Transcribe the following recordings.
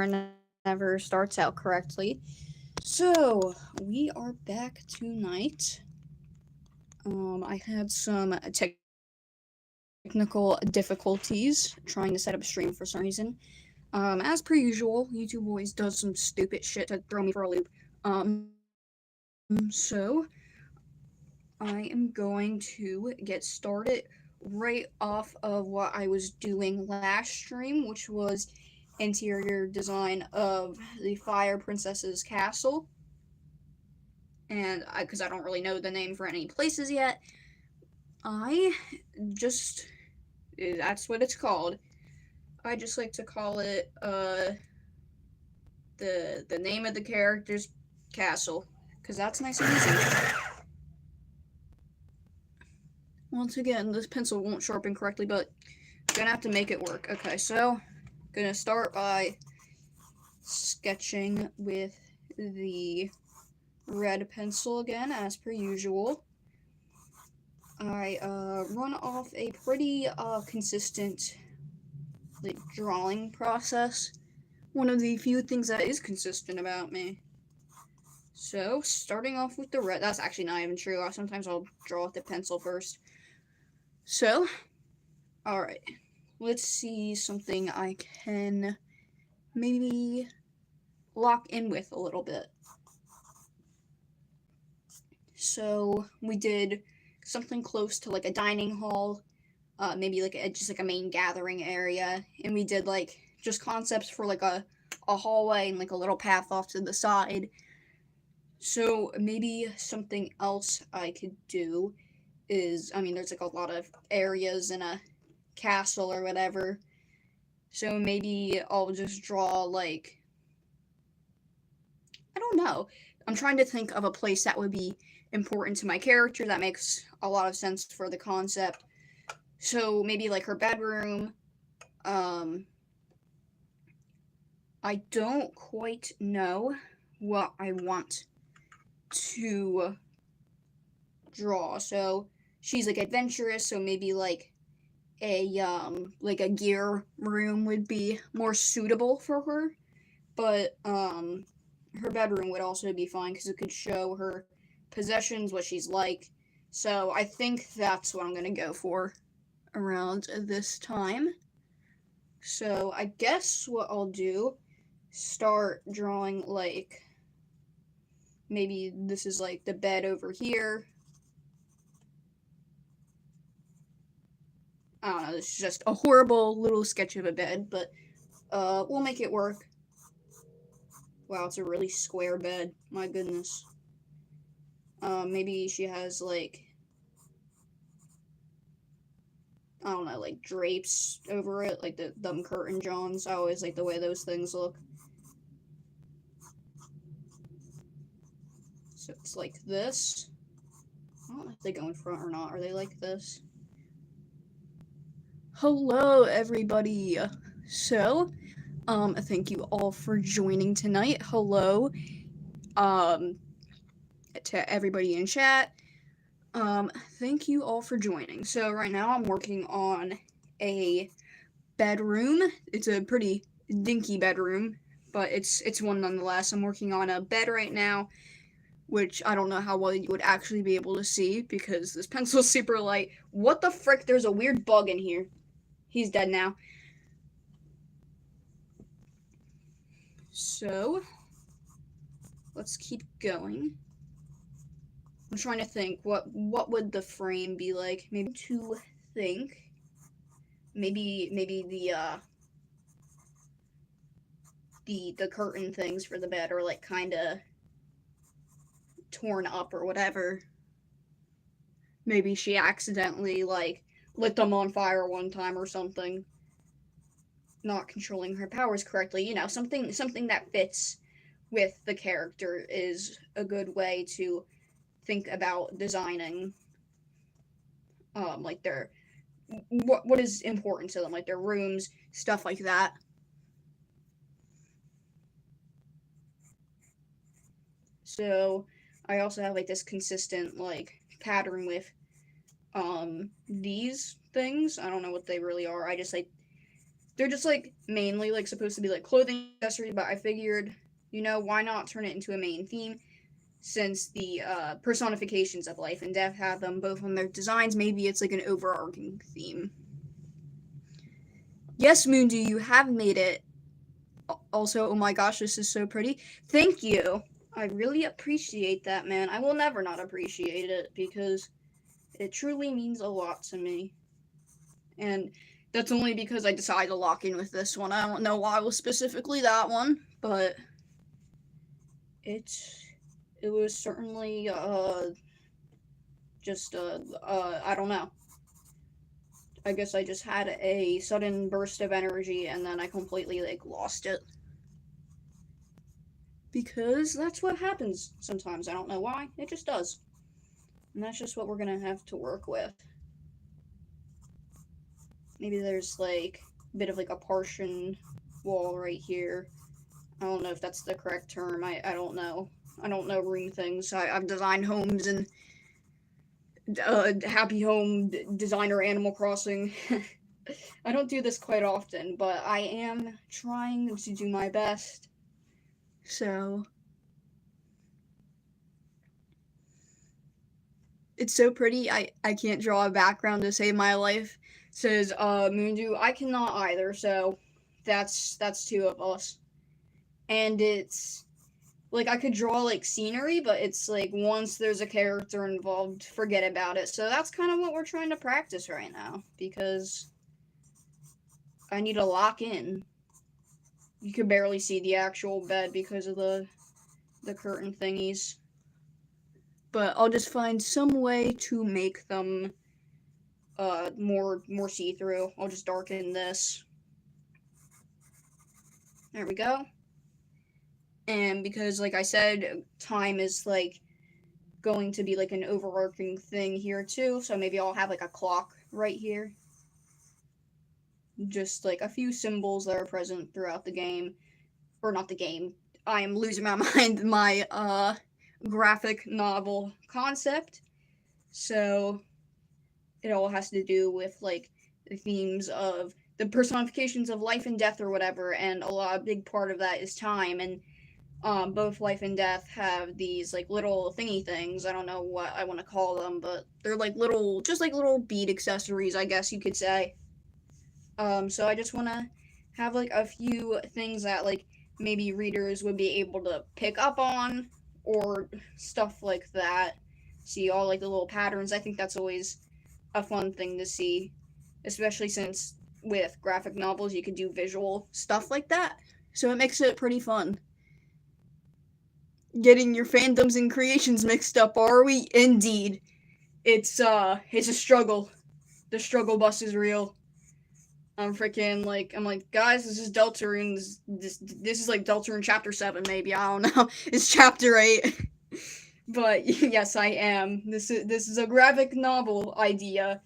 never starts out correctly. So, we are back tonight. I had some technical difficulties trying to set up a stream for some reason. As per usual, YouTube always does some stupid shit to throw me for a loop. So I am going to get started right off of what I was doing last stream, which was interior design of the Fire Princess's castle. And because I don't really know the name for any places yet, I just that's what it's called. I just like to call it the name of the character's castle because that's nice and easy. Once again, this pencil won't sharpen correctly, but I'm gonna have to make it work. Okay, so gonna start by sketching with the red pencil again, as per usual. I run off a pretty consistent like drawing process. One of the few things that is consistent about me. So starting off with the red, that's actually not even true. Sometimes I'll draw with the pencil first. So, alright, let's see something I can maybe lock in with a little bit. So we did something close to like a dining hall, maybe like just like a main gathering area, and we did like just concepts for like a hallway and like a little path off to the side. So maybe something else I could do is, I mean, there's like a lot of areas in a castle or whatever. So maybe I'll just draw like, I don't know. I'm trying to think of a place that would be important to my character that makes a lot of sense for the concept. So maybe like her bedroom. I don't quite know what I want to draw. So she's like adventurous, so maybe like a gear room would be more suitable for her. But her bedroom would also be fine because it could show her possessions, what she's like. So I think that's what I'm gonna go for around this time. So I guess what I'll do, start drawing like maybe this is like the bed over here. I don't know, this is just a horrible little sketch of a bed, but we'll make it work. Wow, it's a really square bed. My goodness. Maybe she has like, I don't know, like drapes over it, like the them curtain johns. I always like the way those things look. So it's like this. I don't know if they go in front or not. Are they like this? Hello, everybody. So, thank you all for joining tonight. Hello, to everybody in chat. Thank you all for joining. So right now I'm working on a bedroom. It's a pretty dinky bedroom, but it's one nonetheless. I'm working on a bed right now, which I don't know how well you would actually be able to see because this pencil's super light. What the frick? There's a weird bug in here. He's dead now. So, let's keep going. I'm trying to think, what would the frame be like? Maybe to think. Maybe the curtain things for the bed are like kind of torn up or whatever. Maybe she accidentally like lit them on fire one time or something. Not controlling her powers correctly, you know, something that fits with the character is a good way to think about designing like their what is important to them, like their rooms, stuff like that. So I also have like this consistent like pattern with these things. I don't know what they really are. I just like they're just like mainly like supposed to be like clothing accessories, but I figured, why not turn it into a main theme since the personifications of life and death have them both on their designs. Maybe it's like an overarching theme. Yes, Moondu, you have made it. Also, oh my gosh, this is so pretty. Thank you. I really appreciate that, man. I will never not appreciate it because it truly means a lot to me. And that's only because I decided to lock in with this one. I don't know why it was specifically that one, but it was certainly just I don't know. I guess I just had a sudden burst of energy and then I completely like lost it. Because that's what happens sometimes. I don't know why. It just does. And that's just what we're gonna have to work with. Maybe there's like a bit of like a partition wall right here. I don't know if that's the correct term. I don't know. I don't know room things. I've designed homes and Happy Home Designer Animal Crossing. I don't do this quite often, but I am trying to do my best. So it's so pretty. I can't draw a background to save my life. Says Moondu. I cannot either. So that's two of us. And it's like I could draw like scenery, but it's like once there's a character involved, forget about it. So that's kind of what we're trying to practice right now because I need to lock in. You can barely see the actual bed because of the curtain thingies. But I'll just find some way to make them more see-through. I'll just darken this. There we go. And because like I said, time is like going to be like an overarching thing here too, so maybe I'll have like a clock right here. Just like a few symbols that are present throughout the game. Or not the game. I am losing my mind. My graphic novel concept. So it all has to do with like the themes of the personifications of life and death or whatever, and a big part of that is time. And both life and death have these like little thingy things. I don't know what I want to call them, but they're like little, just like little bead accessories, I guess you could say. So I just want to have like a few things that like maybe readers would be able to pick up on or stuff like that. See all like the little patterns. I think that's always a fun thing to see, especially since with graphic novels you can do visual stuff like that. So it makes it pretty fun. Getting your fandoms and creations mixed up, are we? Indeed. It's a struggle. The struggle bus is real. I'm like, guys, this is Deltarune. This is like Deltarune chapter 7, maybe. I don't know. It's chapter 8. But yes, I am. This is a graphic novel idea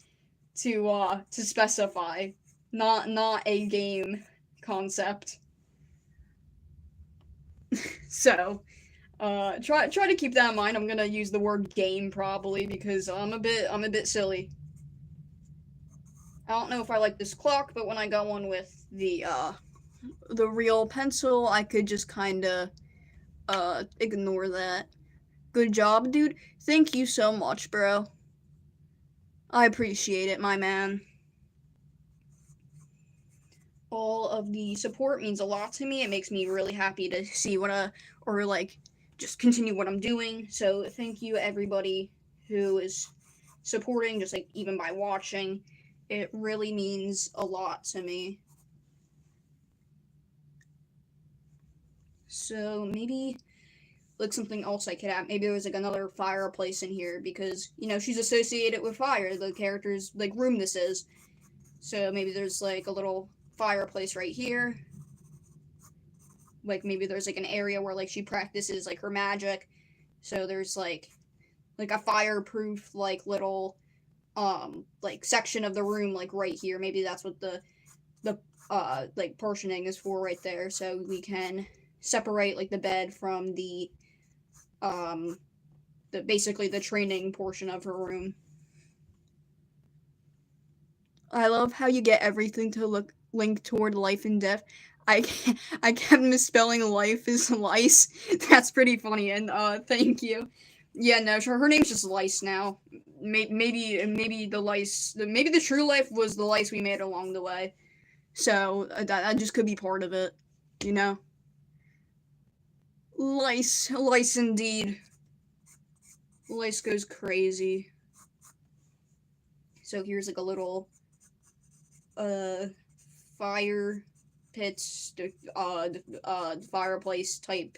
to specify, not a game concept. So, try to keep that in mind. I'm gonna use the word game probably because I'm a bit silly. I don't know if I like this clock, but when I got one with the real pencil, I could just kind of ignore that. Good job, dude. Thank you so much, bro. I appreciate it, my man. All of the support means a lot to me. It makes me really happy to see or like just continue what I'm doing. So thank you everybody who is supporting, just like even by watching. It really means a lot to me. So maybe like something else I could add. Maybe there was like another fireplace in here because she's associated with fire. The character's like room this is. So maybe there's like a little fireplace right here. Like maybe there's like an area where like she practices like her magic. So there's like a fireproof like little like section of the room like right here. Maybe that's what the like portioning is for right there, so we can separate like the bed from the basically the training portion of her room. I love how you get everything to look link toward life and death. I I kept misspelling life as lice. That's pretty funny, and thank you. Yeah, no, her name's just Lice now. Maybe the lice, maybe the true life was the lice we made along the way. So that just could be part of it, you know. Lice indeed. Lice goes crazy. So here's like a little uh fire pits, fireplace type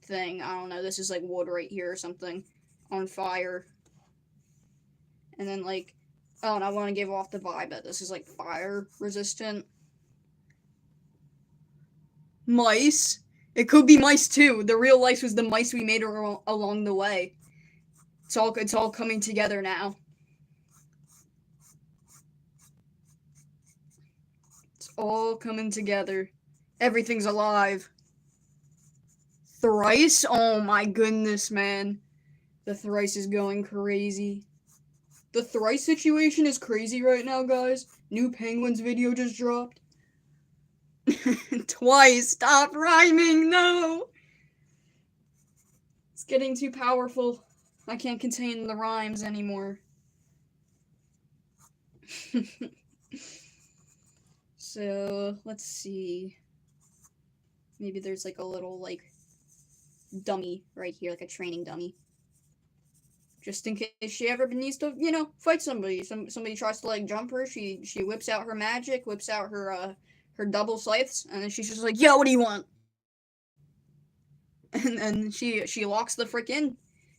thing. I don't know. This is like wood right here or something on fire. And then like, oh, and I want to give off the vibe that this is like fire resistant. Mice. It could be mice too. The real lice was the mice we made along the way. It's all coming together now. It's all coming together. Everything's alive. Thrice? Oh my goodness, man. The Thrice is going crazy. The Thrice situation is crazy right now, guys. New Penguins video just dropped. Twice. Stop rhyming. No. It's getting too powerful. I can't contain the rhymes anymore. So, let's see. Maybe there's like a little like dummy right here, like a training dummy. Just in case she ever needs to, you know, fight somebody. Somebody tries to like jump her, she whips out her magic, whips out her double scythes, and then she's just like, "Yo, what do you want?" And then she locks the frick in.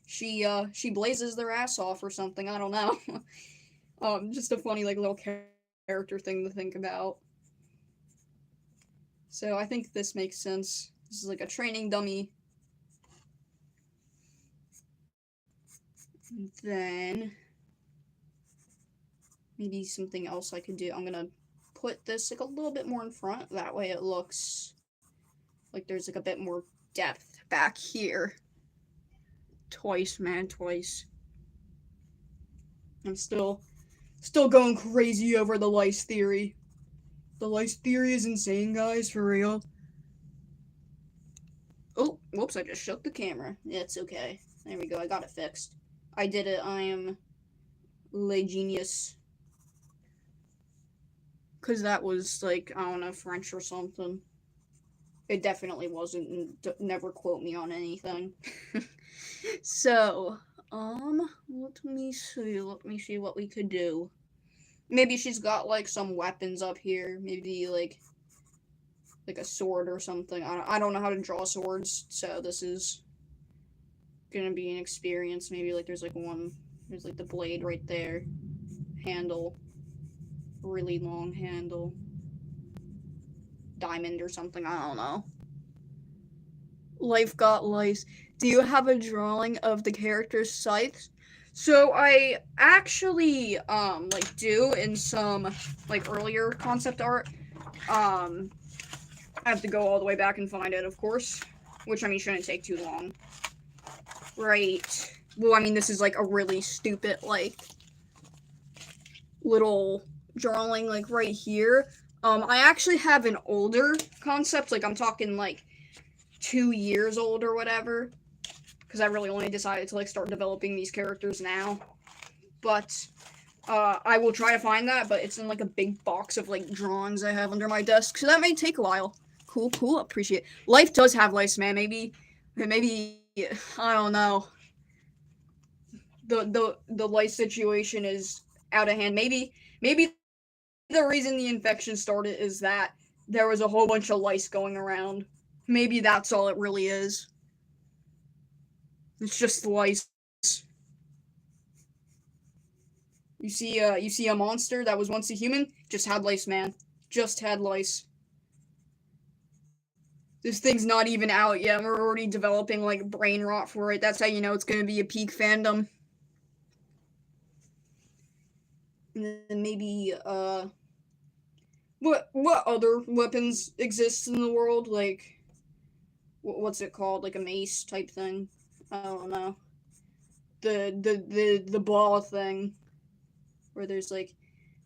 She blazes their ass off or something. I don't know. Just a funny like little character thing to think about. So I think this makes sense. This is like a training dummy. And then maybe something else I could do. I'm gonna put this like a little bit more in front. That way it looks like there's like a bit more depth back here. Twice, man, twice. I'm still going crazy over the lice theory. The lice theory is insane, guys, for real. Oh, whoops, I just shook the camera. It's okay. There we go, I got it fixed. I did it, I am le genius. Because that was, like, I don't know, French or something. It definitely wasn't, never quote me on anything. So, let me see what we could do. Maybe she's got, like, some weapons up here. Maybe, like a sword or something. I don't know how to draw swords, so this is gonna be an experience. Maybe, like, there's, like, the blade right there. Handle. Really long handle. Diamond or something, I don't know. Life got lice. Do you have a drawing of the character's scythes? So I actually like do in some like earlier concept art. I have to go all the way back and find it, of course, which I mean shouldn't take too long. Right. Well, I mean this is like a really stupid like little drawing like right here. I actually have an older concept, like I'm talking like 2 years old or whatever, because I really only decided to like start developing these characters now. But I will try to find that, but it's in like a big box of like drawings I have under my desk, so that may take a while. Cool, appreciate it. Life does have lice, man. Maybe I don't know. The lice situation is out of hand. Maybe the reason the infection started is that there was a whole bunch of lice going around. Maybe that's all it really is. It's just lice. You see a monster that was once a human, just had lice, man. Just had lice. This thing's not even out yet. We're already developing like brain rot for it. That's how you know it's gonna be a peak fandom. And then maybe what other weapons exist in the world? Like what's it called? Like a mace type thing? I don't know. The ball thing, where there's like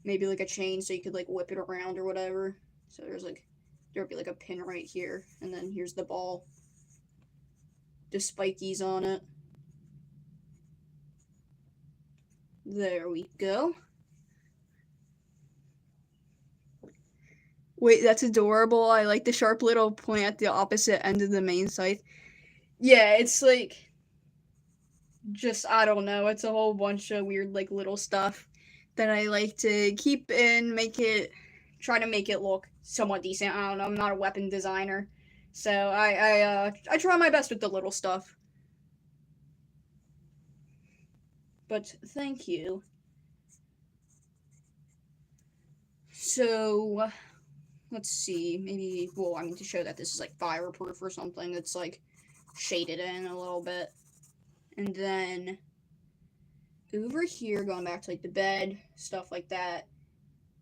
maybe like a chain so you could like whip it around or whatever. So there'll be like a pin right here, and then here's the ball. The spikies on it. There we go. Wait, that's adorable. I like the sharp little point at the opposite end of the main scythe. Yeah, it's like just I don't know. It's a whole bunch of weird like little stuff that I like to keep and try to make it look somewhat decent. I don't know. I'm not a weapon designer, so I try my best with the little stuff. But thank you. So let's see. Maybe I mean to show that this is like fireproof or something. It's like shaded in a little bit, and then over here, going back to like the bed stuff like that,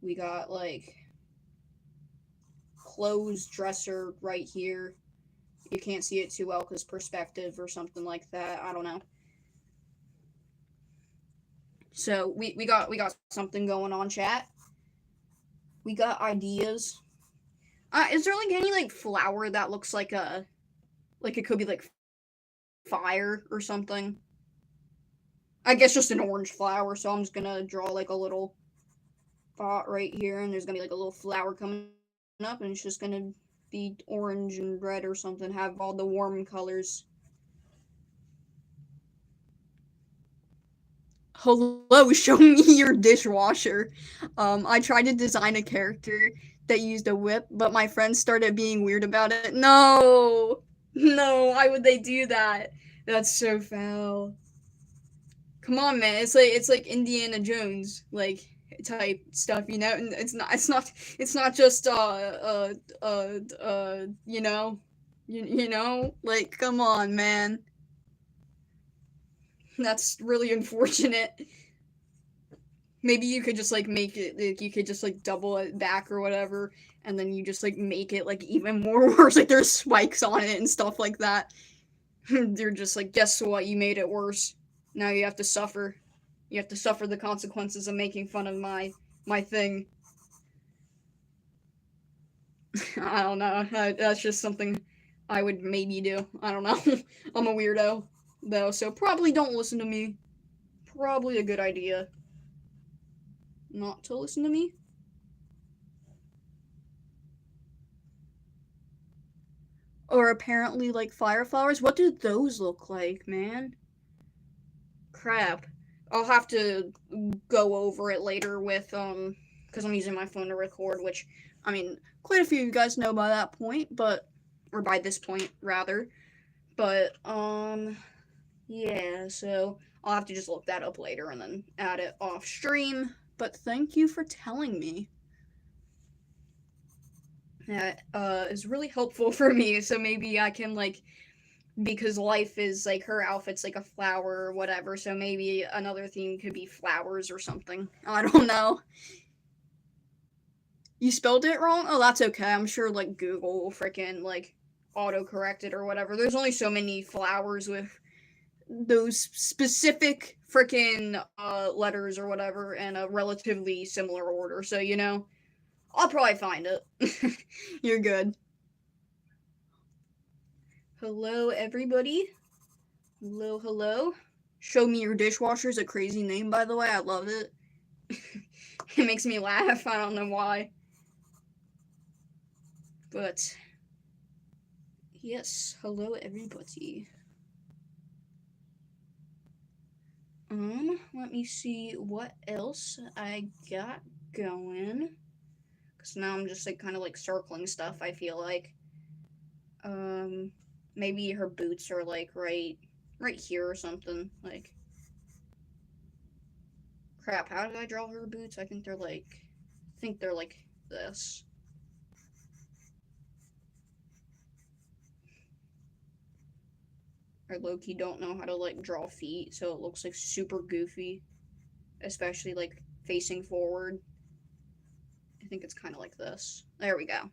we got like clothes dresser right here. You can't see it too well because perspective or something like that. I don't know. So we got something going on, chat. We got ideas. Is there like any like flower that looks like it could be like fire or something? I guess just an orange flower. So I'm just gonna draw like a little dot right here, and there's gonna be like a little flower coming up, and it's just gonna be orange and red or something. Have all the warm colors. Hello, show me your dishwasher. I tried to design a character that used a whip, but my friends started being weird about it. No, no, why would they do that? That's so foul. Come on, man. It's like Indiana Jones like type stuff, you know. And it's not just like come on, man. That's really unfortunate. Maybe you could just like make it like you could just like double it back or whatever, and then you just like make it like even more worse. Like there's spikes on it and stuff like that. They're just like, guess what? You made it worse. Now you have to suffer. You have to suffer the consequences of making fun of my thing. I don't know. That's just something I would maybe do. I don't know. I'm a weirdo though, so probably don't listen to me. Probably a good idea not to listen to me. Or apparently like fire flowers. What do those look like, man? Crap. I'll have to go over it later with because I'm using my phone to record, which I mean, quite a few of you guys know by that point, but or by this point rather. But yeah, so I'll have to just look that up later and then add it off stream. But thank you for telling me. That is really helpful for me, so maybe I can like because life is like her outfit's like a flower or whatever, so maybe another theme could be flowers or something. I don't know. You spelled it wrong? Oh, that's okay. I'm sure like Google will freaking like autocorrect it or whatever. There's only so many flowers with those specific freaking letters or whatever in a relatively similar order. So, I'll probably find it. You're good. Hello, everybody. Hello, hello. Show me your dishwasher is a crazy name, by the way. I love it. It makes me laugh. I don't know why. But, yes. Hello, everybody. Let me see what else I got going. Because now I'm just, like, kind of, like, circling stuff, I feel like. Maybe her boots are, like, right here or something. Like, crap, how did I draw her boots? I think they're, like this. I low-key don't know how to, like, draw feet, so it looks, like, super goofy. Especially, like, facing forward. I think it's kind of like this. There we go.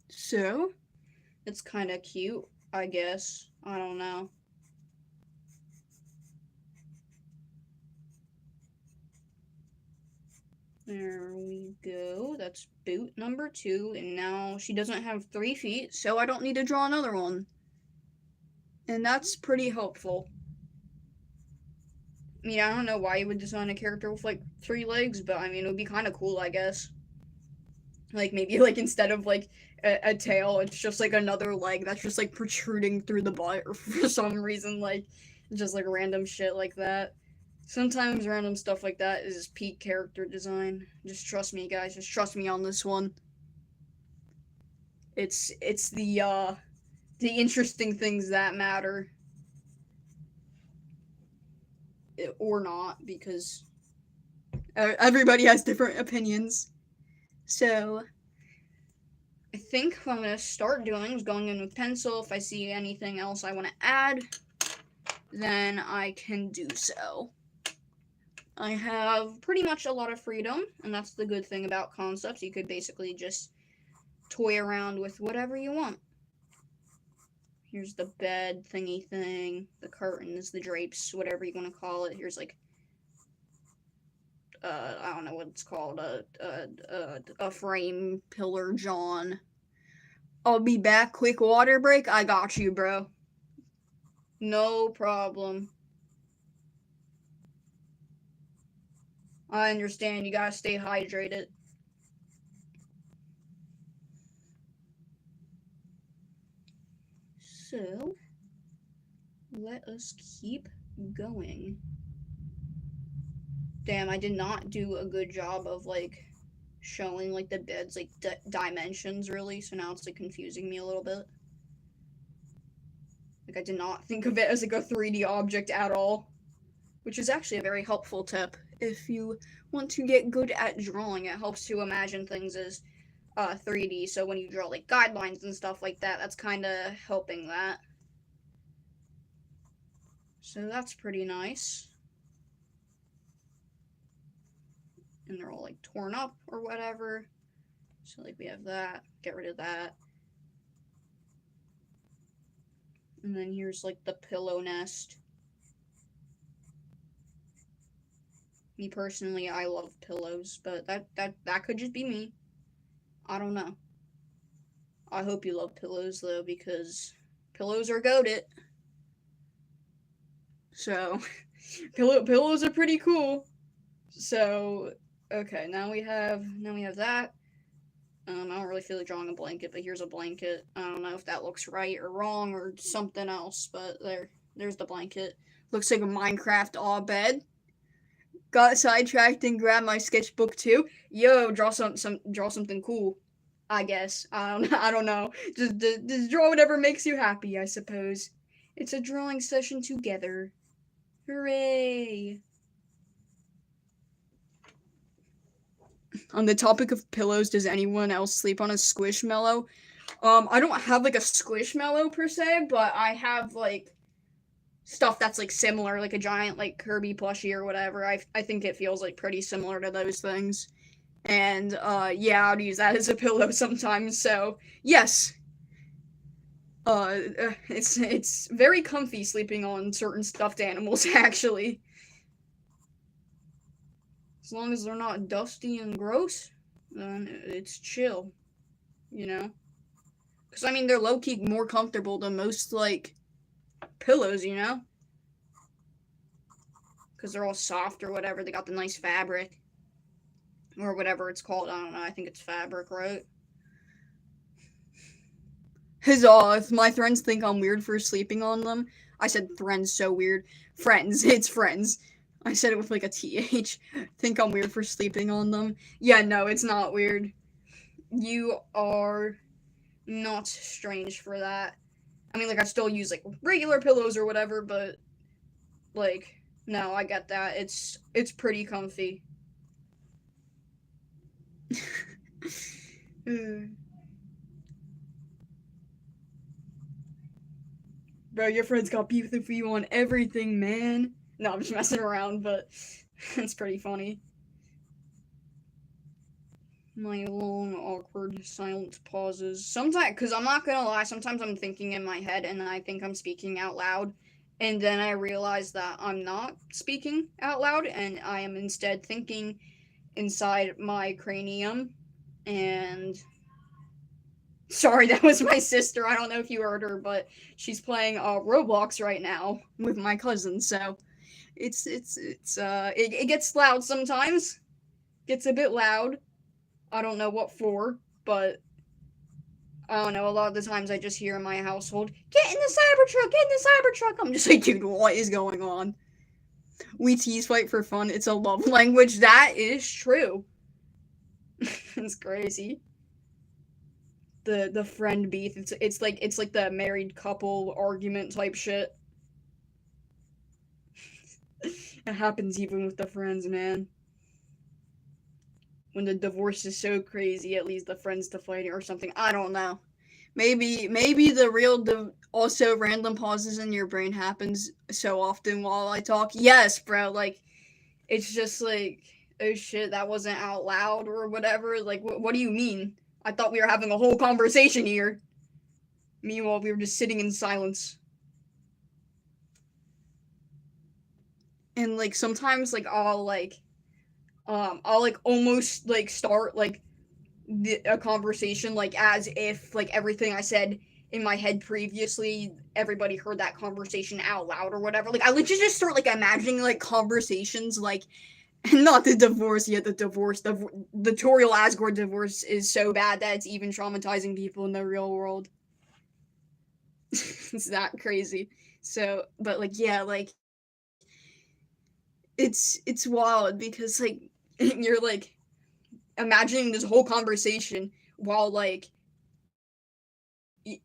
So, it's kind of cute, I guess. I don't know. There we go. That's boot number 2, and now she doesn't have 3 feet, so I don't need to draw another one. And that's pretty helpful. I mean, I don't know why you would design a character with, like, 3 legs, but, I mean, it would be kind of cool, I guess. Like, maybe, like, instead of, like, a tail, it's just, like, another leg that's just, like, protruding through the butt, or for some reason, like, just, like, random shit like that. Sometimes random stuff like that is peak character design. Just trust me, guys. Just trust me on this one. It's the interesting things that matter, or not, because everybody has different opinions. So I think what I'm gonna start doing is going in with pencil. If I see anything else I want to add, then I can do so. I have pretty much a lot of freedom, and that's the good thing about concepts. You could basically just toy around with whatever you want. Here's the bed thingy thing, the curtains, the drapes, whatever you want to call it. Here's like, I don't know what it's called, a frame pillar John. I'll be back. Quick water break. I got you, bro. No problem. I understand. You gotta stay hydrated. So, let us keep going. Damn, I did not do a good job of, like, showing, like, the bed's, like, dimensions, really, so now it's, like, confusing me a little bit. Like, I did not think of it as, like, a 3D object at all, which is actually a very helpful tip. If you want to get good at drawing, it helps to imagine things as 3D, so when you draw, like, guidelines and stuff like that, that's kind of helping that. So that's pretty nice. And they're all, like, torn up or whatever. So, like, we have that. Get rid of that. And then here's, like, the pillow nest. Me personally, I love pillows, but that could just be me. I don't know. I hope you love pillows, though, because pillows are goated. So, pillows are pretty cool. So, okay, now we have that. I don't really feel like drawing a blanket, but here's a blanket. I don't know if that looks right or wrong or something else, but there's the blanket. Looks like a Minecraft awe bed. Got sidetracked and grabbed my sketchbook too. Yo, draw something cool. I guess I don't know. Just draw whatever makes you happy, I suppose. It's a drawing session together. Hooray! On the topic of pillows, does anyone else sleep on a squishmallow? I don't have like a squishmallow per se, but I have like stuff that's like similar, like a giant like Kirby plushie or whatever. I think it feels like pretty similar to those things. And yeah, I'd use that as a pillow sometimes. So yes, it's very comfy sleeping on certain stuffed animals actually, as long as they're not dusty and gross, then it's chill, you know. Because I mean, they're low key more comfortable than most like pillows, you know, because they're all soft or whatever. They got the nice fabric or whatever it's called. I don't know. I think it's fabric, right? Huzzah, if my friends think I'm weird for sleeping on them. I said friends so weird. Friends, it's friends. I said it with like a TH. Think I'm weird for sleeping on them. Yeah, no, it's not weird. You are not strange for that. I mean, like, I still use like regular pillows or whatever, but like, no, I get that. It's pretty comfy. Bro, your friends got beef for you on everything, man. No, I'm just messing around, but it's pretty funny. My long, awkward, silent pauses. Sometimes, because I'm not gonna lie, sometimes I'm thinking in my head and I think I'm speaking out loud, and then I realize that I'm not speaking out loud and I am instead thinking inside my cranium. And sorry, that was my sister. I don't know if you heard her, but she's playing Roblox right now with my cousin. So it gets loud sometimes. Gets a bit loud. I don't know what for, but I don't know. A lot of the times I just hear in my household, "Get in the Cybertruck! Get in the Cybertruck!" I'm just like, dude, what is going on? We tease fight for fun. It's a love language. That is true. It's crazy. The friend beef. It's like the married couple argument type shit. It happens even with the friends, man. When the divorce is so crazy, it leads the friends to fighting or something. I don't know. Maybe the real also random pauses in your brain happens so often while I talk. Yes, bro. Like it's just like, oh shit, that wasn't out loud or whatever. Like what do you mean? I thought we were having a whole conversation here. Meanwhile, we were just sitting in silence. And like sometimes like I'll like almost like start like a conversation like as if like everything I said in my head previously everybody heard that conversation out loud or whatever. Like I legit just start like imagining like conversations like not the divorce yet. The Toriel Asgore divorce is so bad that it's even traumatizing people in the real world. It's that crazy. So, but like yeah, like it's wild because like you're like imagining this whole conversation while like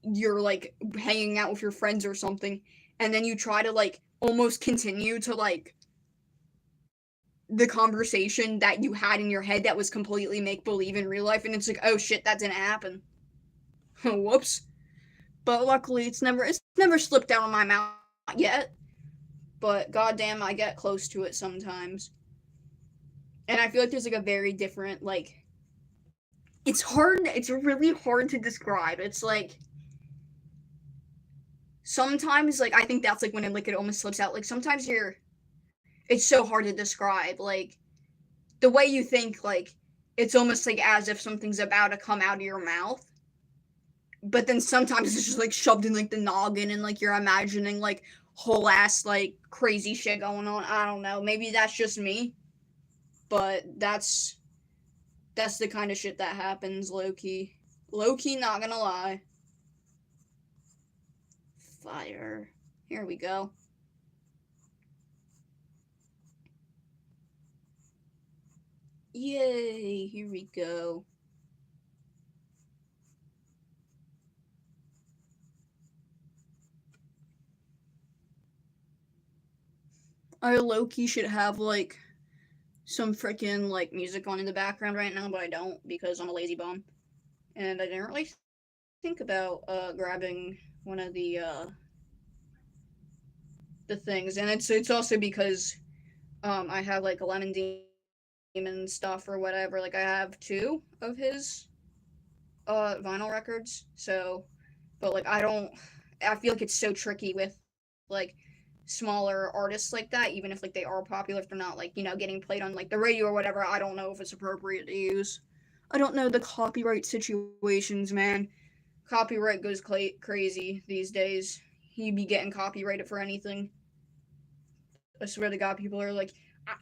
you're like hanging out with your friends or something, and then you try to like almost continue to like the conversation that you had in your head that was completely make believe in real life, and it's like, oh shit, that didn't happen. Whoops. But luckily it's never slipped out of my mouth yet. But goddamn, I get close to it sometimes. And I feel like there's like a very different like it's really hard to describe. It's like sometimes like I think that's like when it almost slips out. Like sometimes it's so hard to describe. Like the way you think, like it's almost like as if something's about to come out of your mouth. But then sometimes it's just like shoved in like the noggin and like you're imagining like whole ass like crazy shit going on. I don't know. Maybe that's just me. But that's the kind of shit that happens low key. Low key, not gonna lie. Fire. Here we go. Yay, here we go. I low key should have like some freaking like music on in the background right now, but I don't because I'm a lazy bum. And I didn't really think about grabbing one of the things. And it's also because I have like a lemon demon stuff or whatever. Like I have two of his vinyl records. So but like I feel like it's so tricky with like smaller artists like that, even if like they are popular, if they're not like, getting played on like the radio or whatever. I don't know if it's appropriate to use. I don't know the copyright situations, man. Copyright goes crazy these days. You be getting copyrighted for anything. I swear to God, people are like,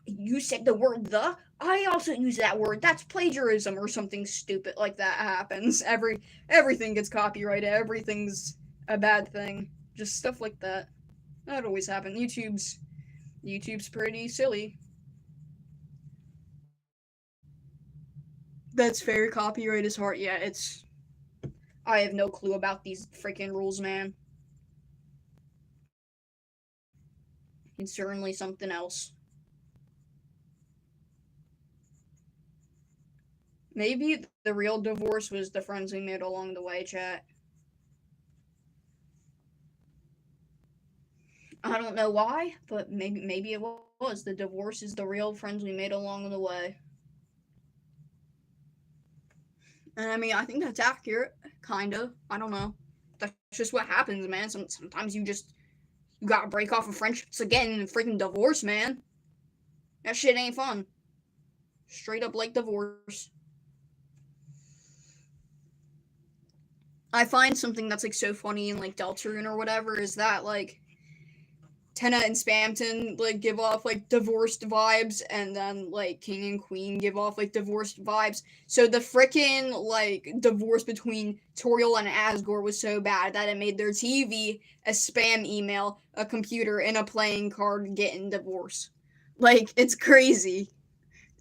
you said the word the? I also use that word. That's plagiarism or something stupid like that happens. Everything gets copyrighted. Everything's a bad thing. Just stuff like that. That always happens. YouTube's pretty silly. That's fair. Copyright is hard. Yeah, it's. I have no clue about these freaking rules, man. It's certainly something else. Maybe the real divorce was the friends we made along the way, chat. I don't know why, but maybe it was. The divorce is the real friends we made along the way. And I mean, I think that's accurate, kind of. I don't know. That's just what happens, man. Sometimes you gotta break off a friendship. It's again freaking divorce, man. That shit ain't fun. Straight up like divorce. I find something that's like so funny in like Deltarune or whatever is that like Tenna and Spamton like give off like divorced vibes, and then like King and Queen give off like divorced vibes. So the freaking like divorce between Toriel and Asgore was so bad that it made their TV a spam email, a computer, and a playing card getting divorced. Like it's crazy.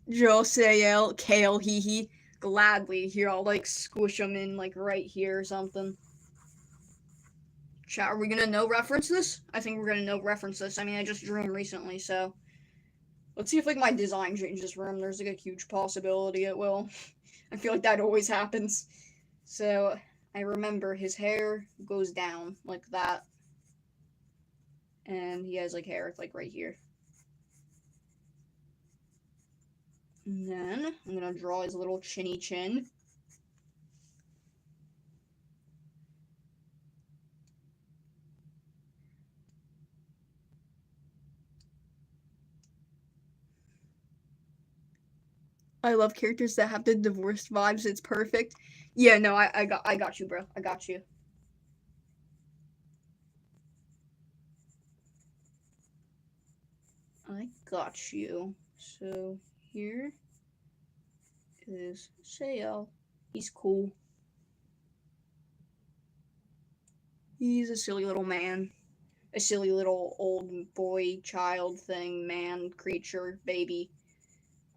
Josael, Kale, hee hee. Gladly, here I'll like squish them in like right here or something. Chat, are we gonna no reference this? I think we're gonna no reference this. I mean, I just drew him recently, so let's see if like my design changes for him. There's like a huge possibility it will. I feel like that always happens. So I remember his hair goes down like that, and he has like hair like right here. And then I'm gonna draw his little chinny chin. I love characters that have the divorced vibes. It's perfect. Yeah, no, I got you, bro. I got you. I got you. So here is Sael. He's cool. He's a silly little man. A silly little old boy, child thing, man, creature, baby,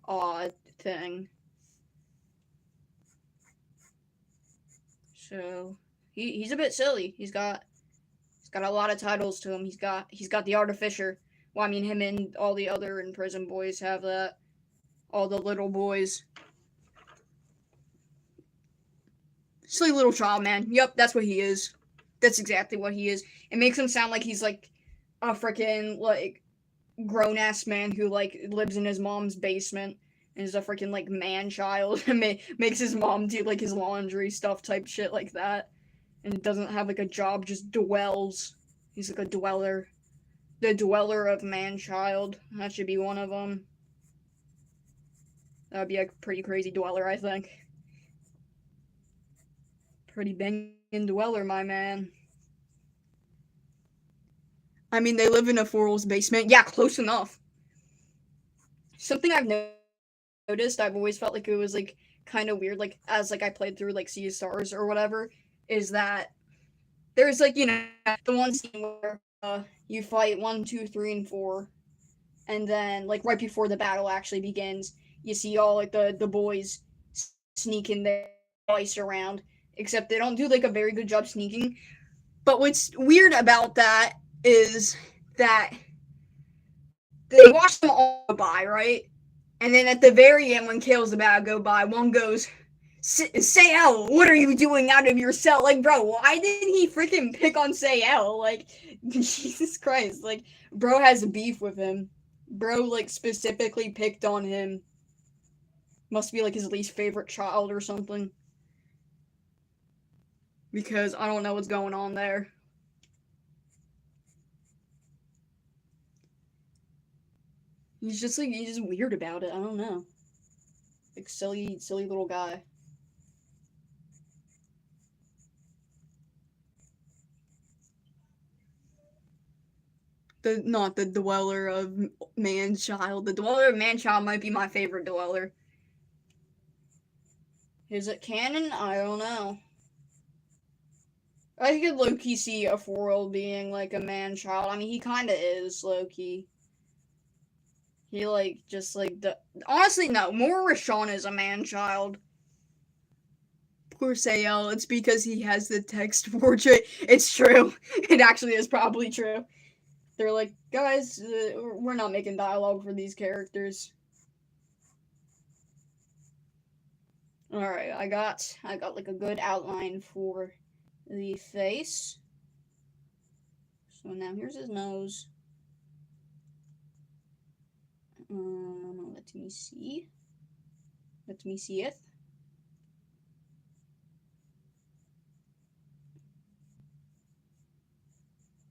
odd thing. So he's a bit silly. He's got a lot of titles to him. He's got the Artificer. Well, I mean him and all the other in prison boys have that. All the little boys. Silly little child, man. Yep, that's what he is. That's exactly what he is. It makes him sound like he's like a freaking like grown ass man who like lives in his mom's basement and is a freaking like man child and makes his mom do like his laundry stuff type shit like that, and doesn't have like a job, just dwells. He's like a dweller, the dweller of man child. That should be one of them. That would be a pretty crazy dweller, I think. Pretty banging dweller, my man. I mean, they live in a Forel's basement. Yeah, close enough. Something I've noticed, I've always felt like it was like kind of weird, like as like I played through like Sea of Stars or whatever, is that there's like the one scene where you fight 1, 2, 3, and 4, and then like right before the battle actually begins, you see all like the boys sneak in there, ice around. Except they don't do like a very good job sneaking. But what's weird about that is that they watch them all go by, right? And then at the very end, when Kale's about to go by, one goes, Sayel, what are you doing out of your cell? Like, bro, why didn't he freaking pick on Sayel? Like, Jesus Christ. Like, bro has beef with him. Bro, like, specifically picked on him. Must be, like, his least favorite child or something. Because I don't know what's going on there. He's just, like, he's just weird about it. I don't know. Like, silly little guy. Not the dweller of man-child. The dweller of man-child might be my favorite dweller. Is it canon? I don't know. I could low-key see a Forel being like a man-child. I mean, he kind of is low-key. He like just like the honestly no, more Rashawn is a man-child. Poor Sayel, it's because he has the text portrait. It's true. It actually is probably true. They're like, guys, we're not making dialogue for these characters. All right, I got like a good outline for the face. So now here's his nose. Let me see. Let me see it.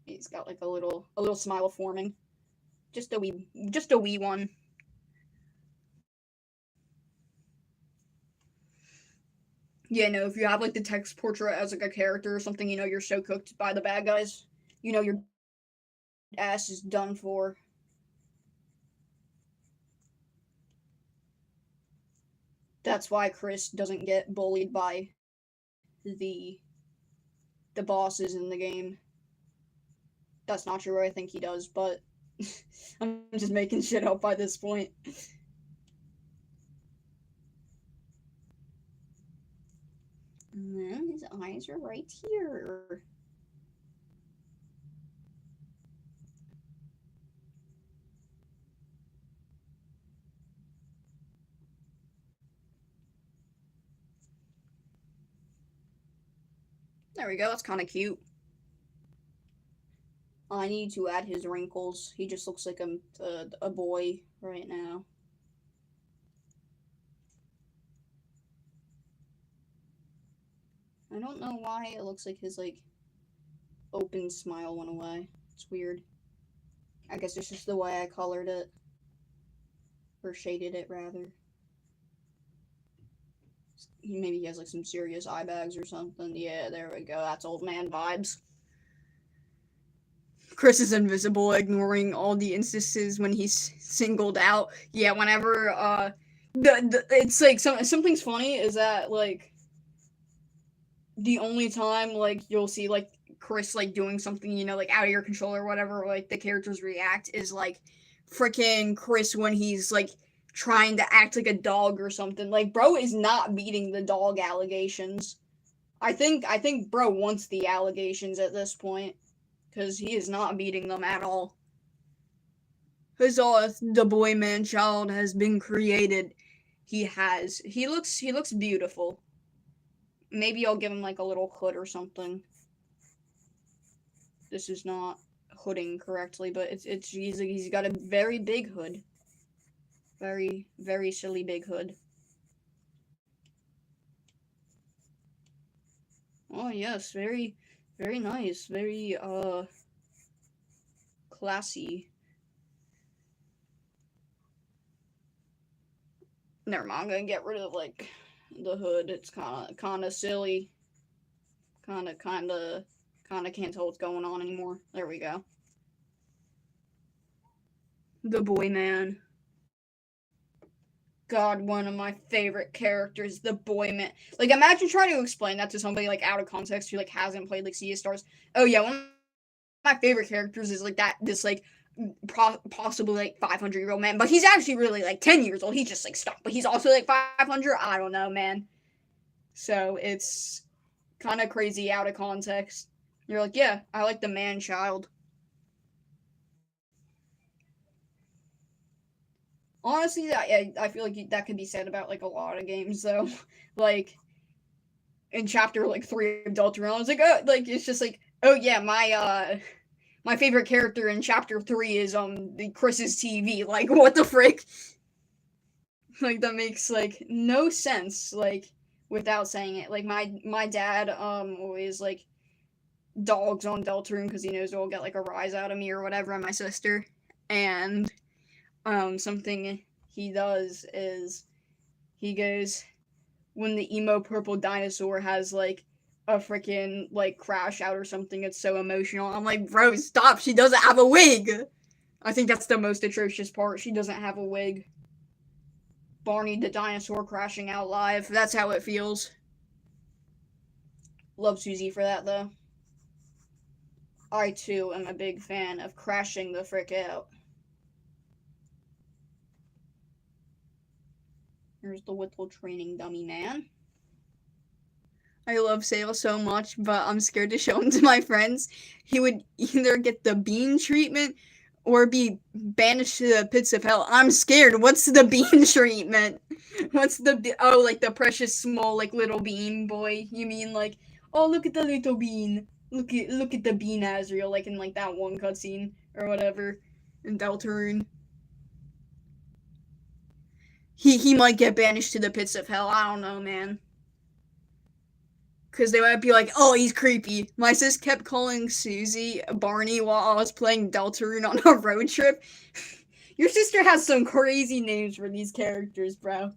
He's got like a little smile forming. Just a wee one. Yeah, no, if you have like the text portrait as like a character or something, you're so cooked by the bad guys. Your ass is done for. That's why Chris doesn't get bullied by the the bosses in the game. That's not true. I think he does, but I'm just making shit up by this point. And then his eyes are right here. There we go. That's kind of cute. I need to add his wrinkles. He just looks like a boy right now. I don't know why it looks like his like open smile went away. It's weird. I guess it's just the way I colored it. Or shaded it, rather. Maybe he has like some serious eye bags or something. Yeah, there we go. That's old man vibes. Chris is invisible, ignoring all the instances when he's singled out. Yeah, whenever it's like something's funny is that like the only time like you'll see like Chris like doing something like out of your control or whatever, like the characters react is like freaking Chris when he's like trying to act like a dog or something. Like bro is not beating the dog allegations. I think bro wants the allegations at this point. Because he is not beating them at all. Huzzah, the boy man child has been created. He has. He looks beautiful. Maybe I'll give him like a little hood or something. This is not hooding correctly, but he's got a very big hood. Very, very silly big hood. Oh yes, very, very nice. Very classy. Never mind, I'm gonna get rid of like the hood. It's kind of silly. Kind of can't tell what's going on anymore. There we go. The boy man. God, one of my favorite characters, the boy man. Like, imagine trying to explain that to somebody like out of context who like hasn't played like Sea of Stars. Oh yeah, one of my favorite characters is like this like possibly like 500-year-old man, but he's actually really like 10 years old. He's just like stuck, but he's also like 500. I don't know, man. So it's kind of crazy out of context. You're like, yeah, I like the man child. Honestly, I feel like that could be said about like a lot of games though. Like in chapter like 3 of Deltarune, I was like, oh, like it's just like, oh yeah, my favorite character in chapter 3 is the Chris's TV. Like what the frick? Like that makes like no sense. Like without saying it. Like my dad always like dogs on Deltarune because he knows it'll get like a rise out of me or whatever, and my sister. And something he does is he goes when the emo purple dinosaur has like a freaking like crash out or something. It's so emotional. I'm like, bro, stop! She doesn't have a wig. I think that's the most atrocious part. She doesn't have a wig. Barney the dinosaur crashing out live. That's how it feels. Love Susie for that though. I too am a big fan of crashing the frick out. Here's the Whittle training dummy man. I love Sale so much, but I'm scared to show him to my friends. He would either get the bean treatment or be banished to the pits of hell. I'm scared. What's the bean treatment? What's like the precious small like little bean boy? You mean like, oh look at the little bean. Look at the bean Azrael like in like that one cutscene or whatever in Deltarune. He might get banished to the pits of hell. I don't know, man. Because they might be like, oh, he's creepy. My sis kept calling Susie Barney while I was playing Deltarune on a road trip. Your sister has some crazy names for these characters, bro.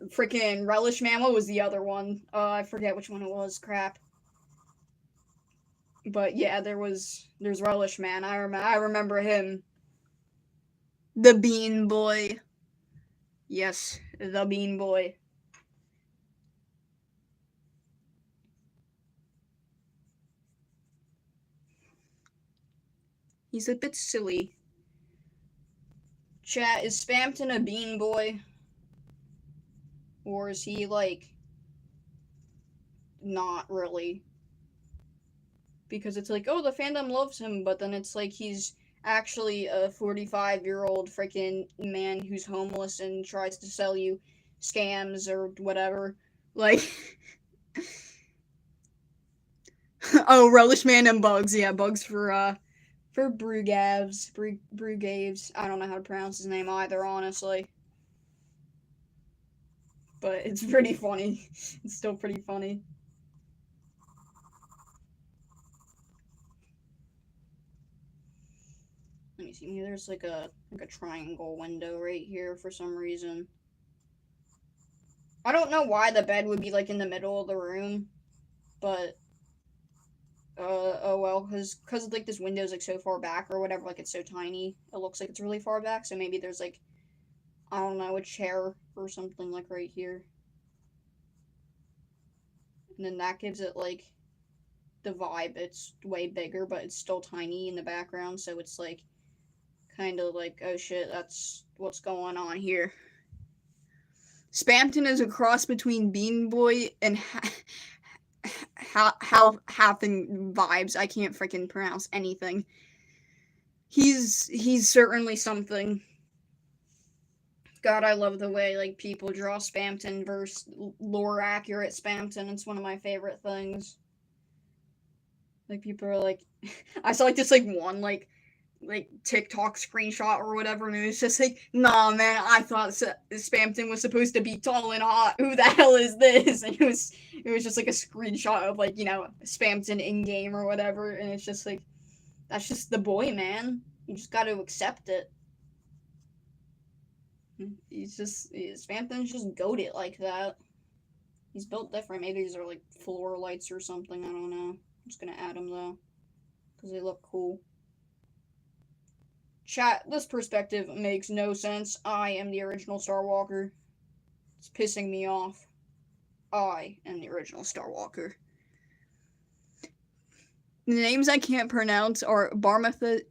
freaking Relish Man. What was the other one? I forget which one it was. Crap. But yeah, there's Relish Man. I remember him. The Bean Boy. Yes, the Bean Boy. He's a bit silly. Chat, is Spamton a Bean Boy? Or is he, like, not really? Because it's like, oh, the fandom loves him, but then it's like he's actually a 45-year-old freaking man who's homeless and tries to sell you scams or whatever. Like, oh, Relish Man and Bugs. Yeah, Bugs for Brugavs. Brugaves. I don't know how to pronounce his name either, honestly. But it's pretty funny. It's still pretty funny. Let me see. There's like a triangle window right here for some reason. I don't know why the bed would be like in the middle of the room, but oh well, cause like this window's like so far back or whatever, like it's so tiny, it looks like it's really far back. So maybe there's like, I don't know, a chair or something like right here, and then that gives it like the vibe. It's way bigger, but it's still tiny in the background, so it's like kind of like, oh shit, that's what's going on here. Spamton is a cross between Bean Boy and Happen vibes. I can't freaking pronounce anything. He's certainly something. God, I love the way like people draw Spamton versus lore accurate Spamton. It's one of my favorite things. Like people are like, I saw like this like one like TikTok screenshot or whatever, and it was just like, nah, man, I thought Spamton was supposed to be tall and hot. Who the hell is this? And it was just like a screenshot of like, you know, Spamton in game or whatever, and it's just like, that's just the boy, man. You just got to accept it. Spamton's just goated like that. He's built different. Maybe these are like floor lights or something. I don't know. I'm just gonna add them though, because they look cool. Chat, this perspective makes no sense. I am the original Star Walker. It's pissing me off. I am the original Star Walker. The names I can't pronounce are Barmatha.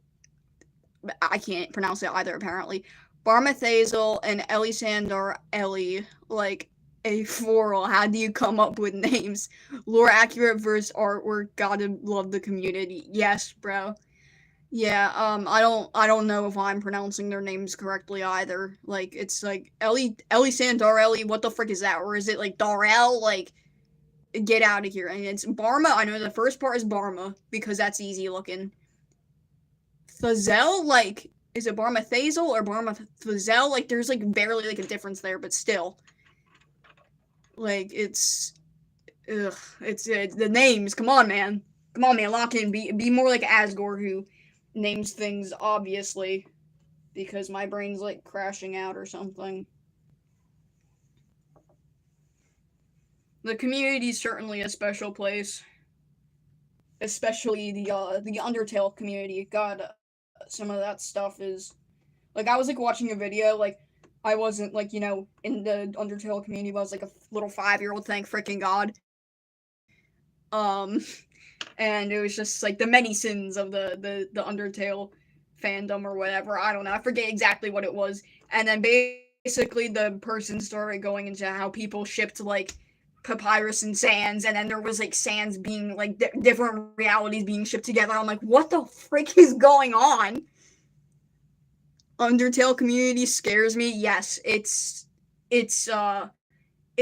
I can't pronounce it either, apparently. Barmathazel and Elisandar Ellie. Like a floral. How do you come up with names? Lore accurate versus artwork. Gotta love the community. Yes, bro. Yeah, I don't know if I'm pronouncing their names correctly either. Like, it's like Ellie Sandarelli, what the frick is that? Or is it like Darrell? Like, get out of here. And it's Barma. I know the first part is Barma because that's easy looking. Fazel, like, is it Barma Thazel or Barma Fazel? Like, there's like barely like a difference there, but still, like, it's the names. Come on, man. Come on, man. Lock in. Be more like Asgore, who names things obviously, because my brain's like crashing out or something. The community's certainly a special place, especially the Undertale community. God, some of that stuff is like, I was like watching a video, like I wasn't like, you know, in the Undertale community, but I was like a little 5-year-old, thank freaking God. And it was just like the many sins of the Undertale fandom or whatever. I don't know. I forget exactly what it was. And then basically the person started going into how people shipped like Papyrus and Sans, and then there was like Sans being like different realities being shipped together. I'm like, what the frick is going on? Undertale community scares me. Yes, it's a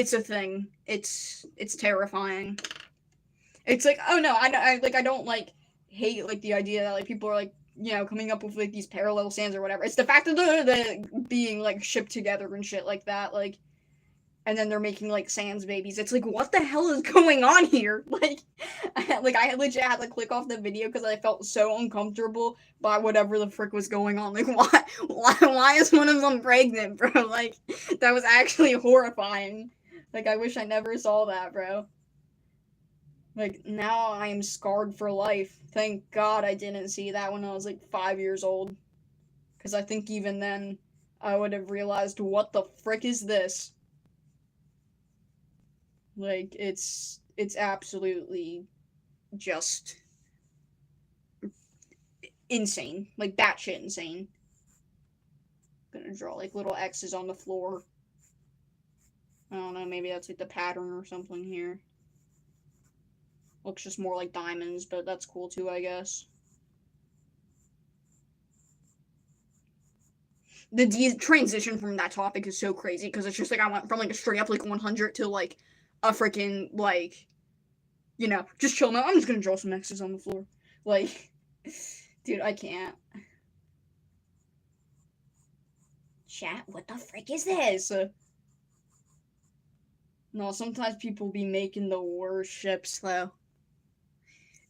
thing. It's terrifying. It's like, oh no, I don't like hate like the idea that like people are like, you know, coming up with like these parallel Sans or whatever. It's the fact that they're being like shipped together and shit like that. Like, and then they're making like sans babies. It's like, what the hell is going on here? Like, I legit had to click off the video because I felt so uncomfortable by whatever the frick was going on. Like, why is one of them pregnant, bro? Like, that was actually horrifying. Like, I wish I never saw that, bro. Like, now I am scarred for life. Thank God I didn't see that when I was like 5 years old. Because I think even then, I would have realized, what the frick is this? Like, it's absolutely just insane. Like, batshit insane. I'm gonna draw, like, little X's on the floor. I don't know, maybe that's, like, the pattern or something here. Looks just more like diamonds, but that's cool too, I guess. The transition from that topic is so crazy, because it's just, like, I went from, like, a straight up, like, 100 to, like, a freaking, like, you know, just chill now. I'm just gonna draw some X's on the floor. Like, dude, I can't. Chat, what the frick is this? No, sometimes people be making the worst ships, though.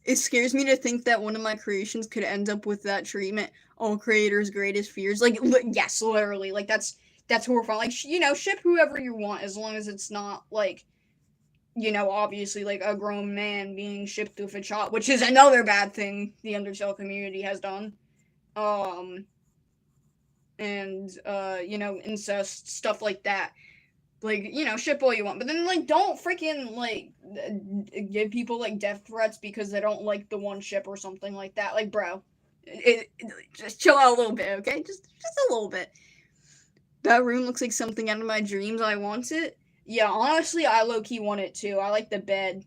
It scares me to think that one of my creations could end up with that treatment. All creators' greatest fears. Like, yes, literally. Like, that's horrifying. Like, you know, ship whoever you want, as long as it's not, like, you know, obviously, like, a grown man being shipped with a child, which is another bad thing the Undertale community has done. And, you know, incest, stuff like that. Like, you know, ship all you want, but then, like, don't freaking, like, give people, like, death threats because they don't like the one ship or something like that. Like, bro, just chill out a little bit, okay? Just a little bit. That room looks like something out of my dreams. I want it. Yeah, honestly, I low-key want it, too. I like the bed.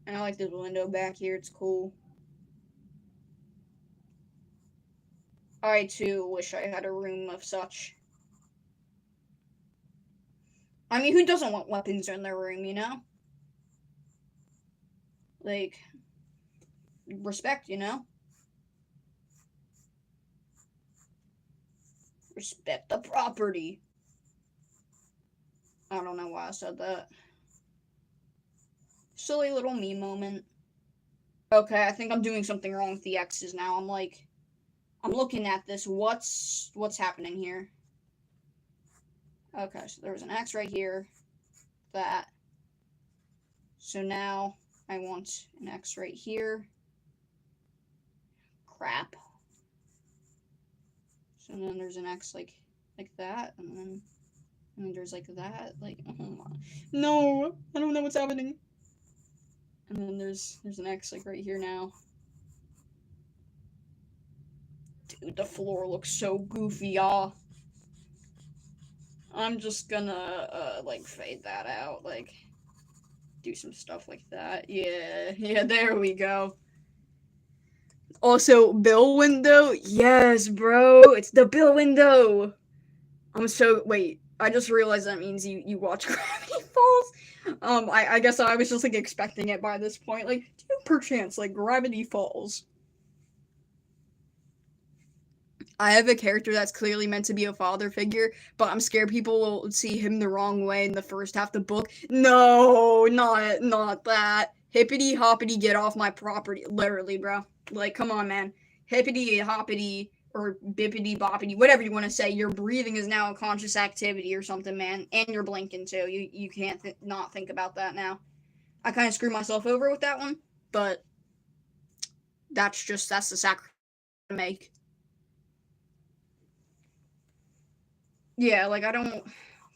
And I like this window back here. It's cool. I, too, wish I had a room of such. I mean, who doesn't want weapons in their room, you know? Like, respect, you know? Respect the property. I don't know why I said that. Silly little me moment. Okay, I think I'm doing something wrong with the X's now. I'm looking at this. What's happening here? Okay, so there's an X right here. That. So now I want an X right here. Crap. So then there's an X like that, and then there's like that. Like, oh my. No, I don't know what's happening. And then there's an X like right here now. Dude, the floor looks so goofy, y'all. I'm just gonna, like, fade that out, like, do some stuff like that. Yeah, there we go. Also, bill window? Yes, bro, it's the bill window! Wait, I just realized that means you watch Gravity Falls? I guess I was just, like, expecting it by this point. Like, do you perchance, like, Gravity Falls? I have a character that's clearly meant to be a father figure, but I'm scared people will see him the wrong way in the first half of the book. No, not that. Hippity hoppity, get off my property. Literally, bro. Like, come on, man. Hippity hoppity, or bippity boppity, whatever you want to say. Your breathing is now a conscious activity or something, man. And you're blinking, too. You can't not think about that now. I kind of screwed myself over with that one, but that's the sacrifice to make. Yeah, like, I don't.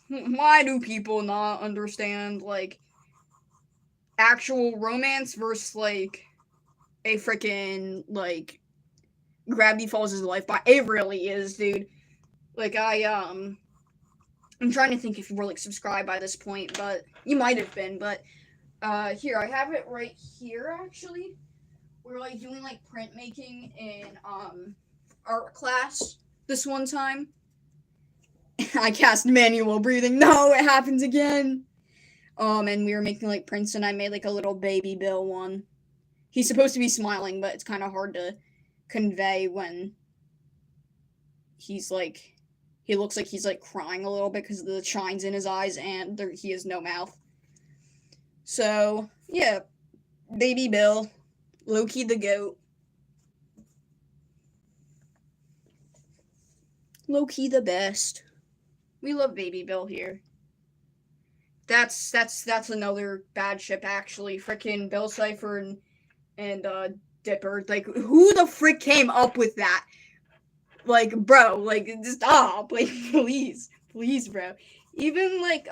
Why do people not understand, like, actual romance versus, like, a freaking, like, Gravity Falls is life, but it really is, dude. Like, I'm trying to think if you were, like, subscribed by this point, but you might have been, but, here, I have it right here, actually. We're, like, doing, like, printmaking in, art class this one time. I cast manual breathing. No, it happens again. And we were making, like, prints, and I made, like, a little baby Bill one. He's supposed to be smiling, but it's kind of hard to convey when he's He looks like he's like crying a little bit because of the shines in his eyes, and he has no mouth. So yeah, Baby Bill, Loki the goat. Loki the best. We love Baby Bill here. That's another bad ship actually. Frickin' Bill Cipher and Dipper. Like, who the frick came up with that? Like, bro, like, stop. Like, please, bro. Even like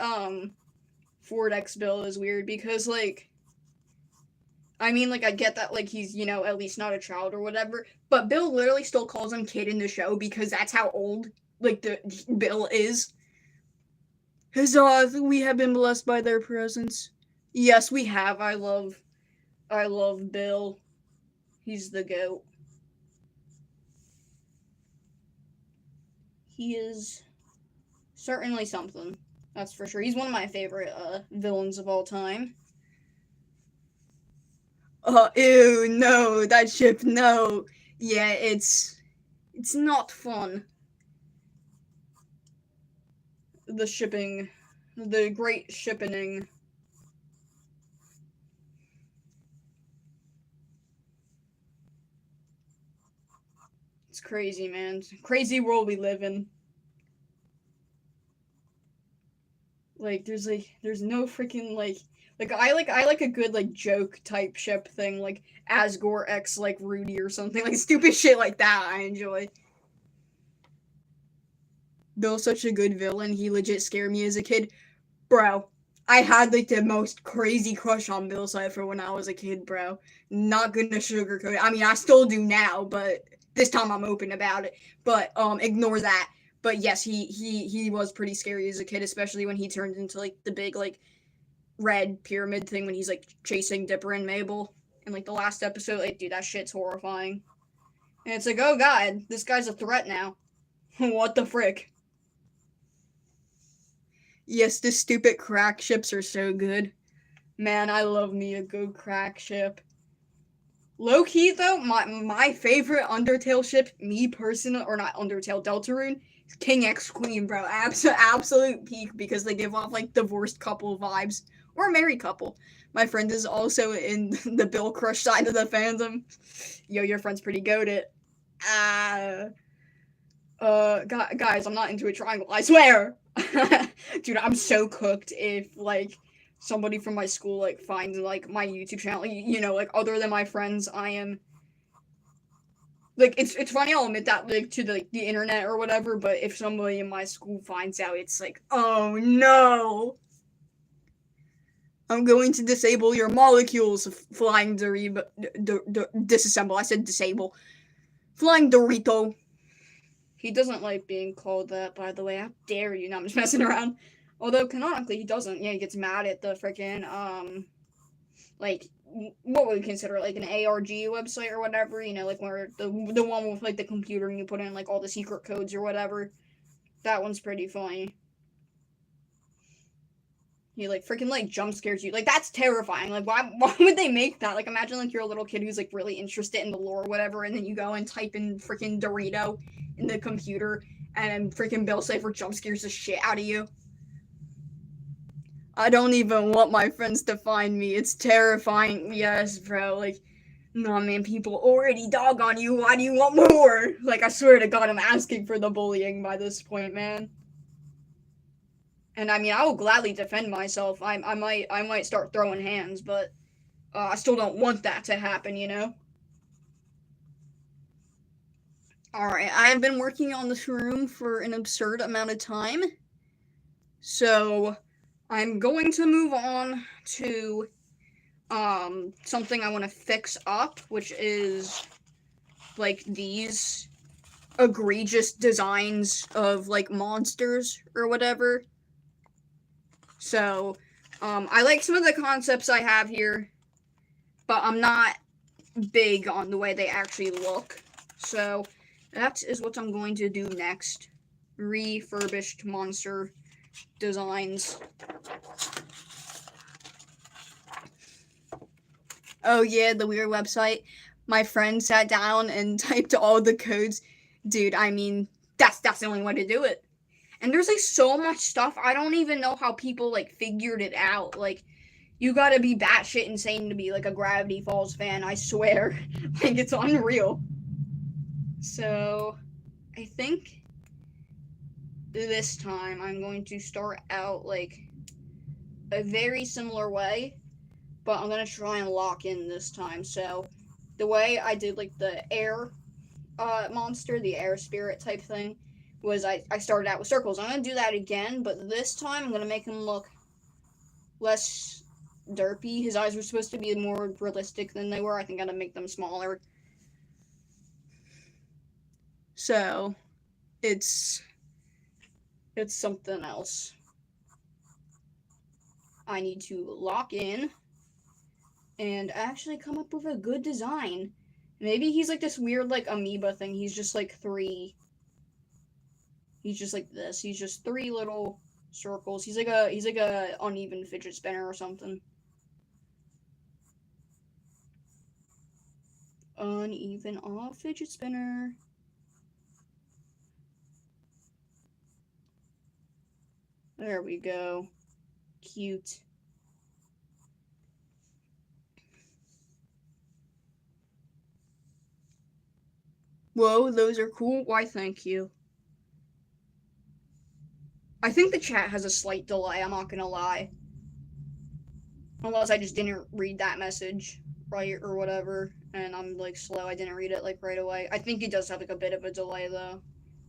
Ford X Bill is weird because like, I mean, like, I get that, like, he's, you know, at least not a child or whatever, but Bill literally still calls him kid in the show because that's how old, like, the Bill is. Huzzah, we have been blessed by their presence. Yes, we have. I love Bill. He's the goat. He is certainly something. That's for sure. He's one of my favorite villains of all time. Ew, no, that ship, no. Yeah, it's not fun. The shipping, the great shipping. It's crazy, man. It's a crazy world we live in. Like, there's no freaking I like a good like joke type ship thing, like Asgore X like Rudy or something, like stupid shit like that. I enjoy. Bill's such a good villain. He legit scared me as a kid, bro. I had like the most crazy crush on Bill Cipher when I was a kid, bro. Not gonna sugarcoat it. I mean, I still do now, but this time I'm open about it. But ignore that. But yes, he was pretty scary as a kid, especially when he turned into like the big like red pyramid thing when he's like chasing Dipper and Mabel in like the last episode. Like, dude, that shit's horrifying. And it's like, oh god, this guy's a threat now. What the frick? Yes, the stupid crack ships are so good. Man, I love me a good crack ship. Low key though, my favorite Undertale ship, me personally, or not Undertale, Deltarune, is King X Queen, bro. Absolute peak because they give off like divorced couple vibes or married couple. My friend is also in the Bill Crush side of the fandom. Yo, your friend's pretty goated. Guys, I'm not into a triangle. I swear. Dude, I'm so cooked if like somebody from my school like finds like my YouTube channel, you know, like other than my friends, I am like it's funny, I'll admit that like to the internet or whatever, but if somebody in my school finds out, it's like, oh no. I'm going to disable your molecules, flying disassemble. I said disable. Flying Dorito. He doesn't like being called that, by the way. How dare you? No, I'm just messing around. Although, canonically, he doesn't. Yeah, he gets mad at the freaking, like, what would we consider, like, an ARG website or whatever? You know, like, where the one with, like, the computer and you put in, like, all the secret codes or whatever. That one's pretty funny. He, like, freaking, like, jump scares you. Like, that's terrifying. Like, why would they make that? Like, imagine, like, you're a little kid who's, like, really interested in the lore or whatever, and then you go and type in freaking Dorito in the computer, and freaking Bill Cipher jump scares the shit out of you. I don't even want my friends to find me. It's terrifying. Yes, bro. Like, no, man, people already dog on you. Why do you want more? Like, I swear to God, I'm asking for the bullying by this point, man. And I mean, I will gladly defend myself. I might start throwing hands, but I still don't want that to happen, you know? Alright, I have been working on this room for an absurd amount of time. So, I'm going to move on to something I want to fix up, which is like these egregious designs of like monsters or whatever. So, I like some of the concepts I have here, but I'm not big on the way they actually look. So, that is what I'm going to do next. Refurbished monster designs. Oh yeah, the weird website. My friend sat down and typed all the codes. Dude, I mean, that's the only way to do it. And there's like so much stuff. I don't even know how people like figured it out. Like, you gotta be batshit insane to be like a Gravity Falls fan, I swear. Like, it's unreal. So, I think this time I'm going to start out like a very similar way, but I'm gonna try and lock in this time. So, the way I did like the air monster, the air spirit type thing, was I started out with circles. I'm gonna do that again, but this time I'm gonna make him look less derpy. His eyes were supposed to be more realistic than they were. I think I'm gonna make them smaller. So it's something else. I need to lock in and actually come up with a good design. Maybe he's like this weird like amoeba thing. He's just like three. He's just like this. He's just three little circles. He's like a uneven fidget spinner or something. Uneven off fidget spinner. There we go. Cute. Whoa, those are cool. Why, thank you. I think the chat has a slight delay, I'm not gonna lie. Unless I just didn't read that message right or whatever, and I'm like slow, I didn't read it like right away. I think it does have like a bit of a delay though.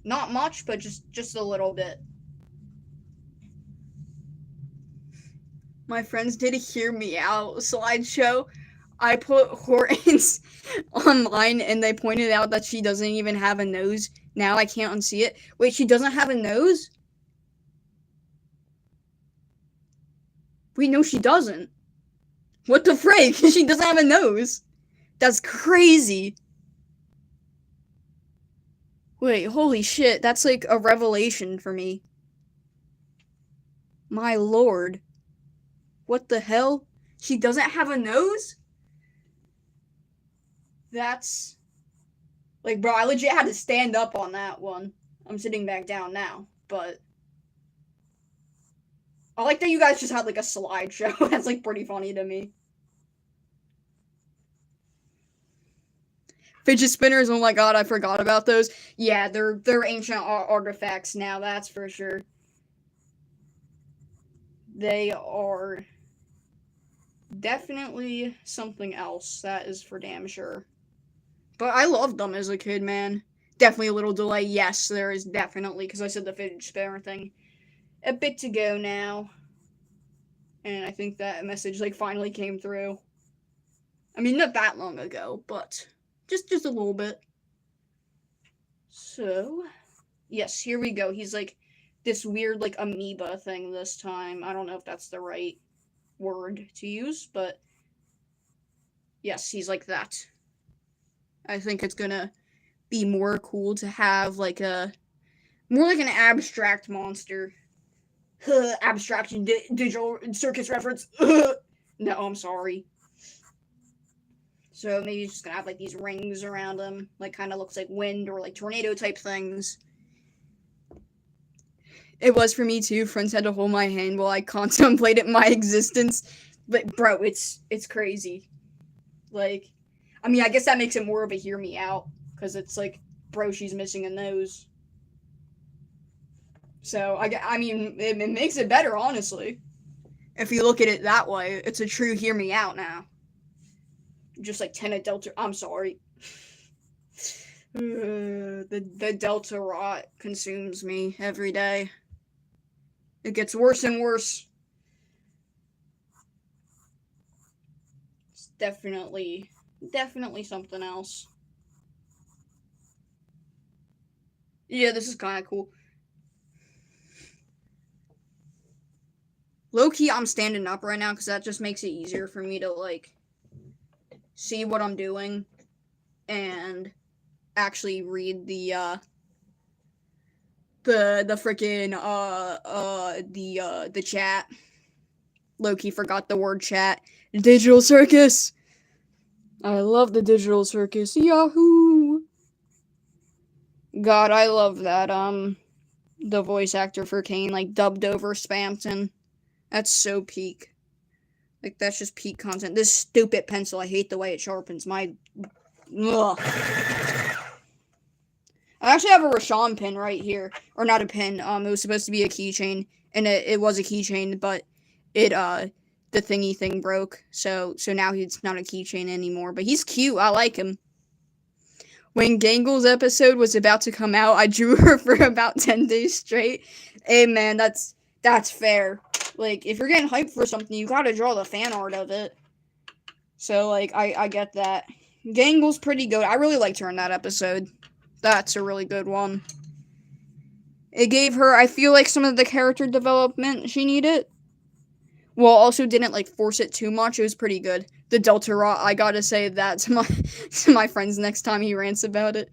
Not much, but just a little bit. My friends did a hear me out slideshow. I put Horton's online and they pointed out that she doesn't even have a nose. Now I can't unsee it. Wait, she doesn't have a nose? Wait, no, she doesn't. What the frick? She doesn't have a nose. That's crazy. Wait, holy shit. That's like a revelation for me. My lord. What the hell? She doesn't have a nose? That's... Like, bro, I legit had to stand up on that one. I'm sitting back down now, but... I like that you guys just had, like, a slideshow. That's, like, pretty funny to me. Fidget spinners, oh my god, I forgot about those. Yeah, they're ancient artifacts now, that's for sure. They are definitely something else, that is for damn sure. But I loved them as a kid, man. Definitely a little delay, yes, there is definitely, because I said the fidget spinner thing a bit to go now. And I think that message, like, finally came through. I mean, not that long ago, but... Just a little bit. So, yes, here we go. He's like this weird like amoeba thing this time. I don't know if that's the right word to use, but yes, he's like that. I think it's gonna be more cool to have like a more like an abstract monster. Abstraction digital circus reference. No, I'm sorry. So maybe he's just gonna have like these rings around him, like kind of looks like wind or like tornado type things. It was for me too. Friends had to hold my hand while I contemplated my existence. But bro, it's crazy. Like, I mean, I guess that makes it more of a hear me out because it's like, bro, she's missing a nose. So I mean, it makes it better, honestly. If you look at it that way, it's a true hear me out now. Just like 10 Delta. I'm sorry. The Delta rot consumes me every day. It gets worse and worse. It's definitely something else. Yeah, this is kind of cool. Low-key, I'm standing up right now because that just makes it easier for me to, like, see what I'm doing and actually read the freaking, the chat. Low-key forgot the word chat. Digital circus! I love the digital circus. Yahoo! God, I love that, the voice actor for Kane, like, dubbed over Spampton. That's so peak. Like, that's just peak content. This stupid pencil, I hate the way it sharpens. Ugh. I actually have a Rashawn pin right here. Or not a pin, it was supposed to be a keychain. And it was a keychain, but the thingy thing broke. So now he's not a keychain anymore. But he's cute, I like him. When Gangle's episode was about to come out, I drew her for about 10 days straight. Hey man, that's fair. Like, if you're getting hyped for something, you gotta draw the fan art of it. So, like, I get that. Gangle's pretty good. I really liked her in that episode. That's a really good one. It gave her, I feel like, some of the character development she needed. Well, also didn't, like, force it too much. It was pretty good. The Delta Rot, I gotta say that to my friends next time he rants about it.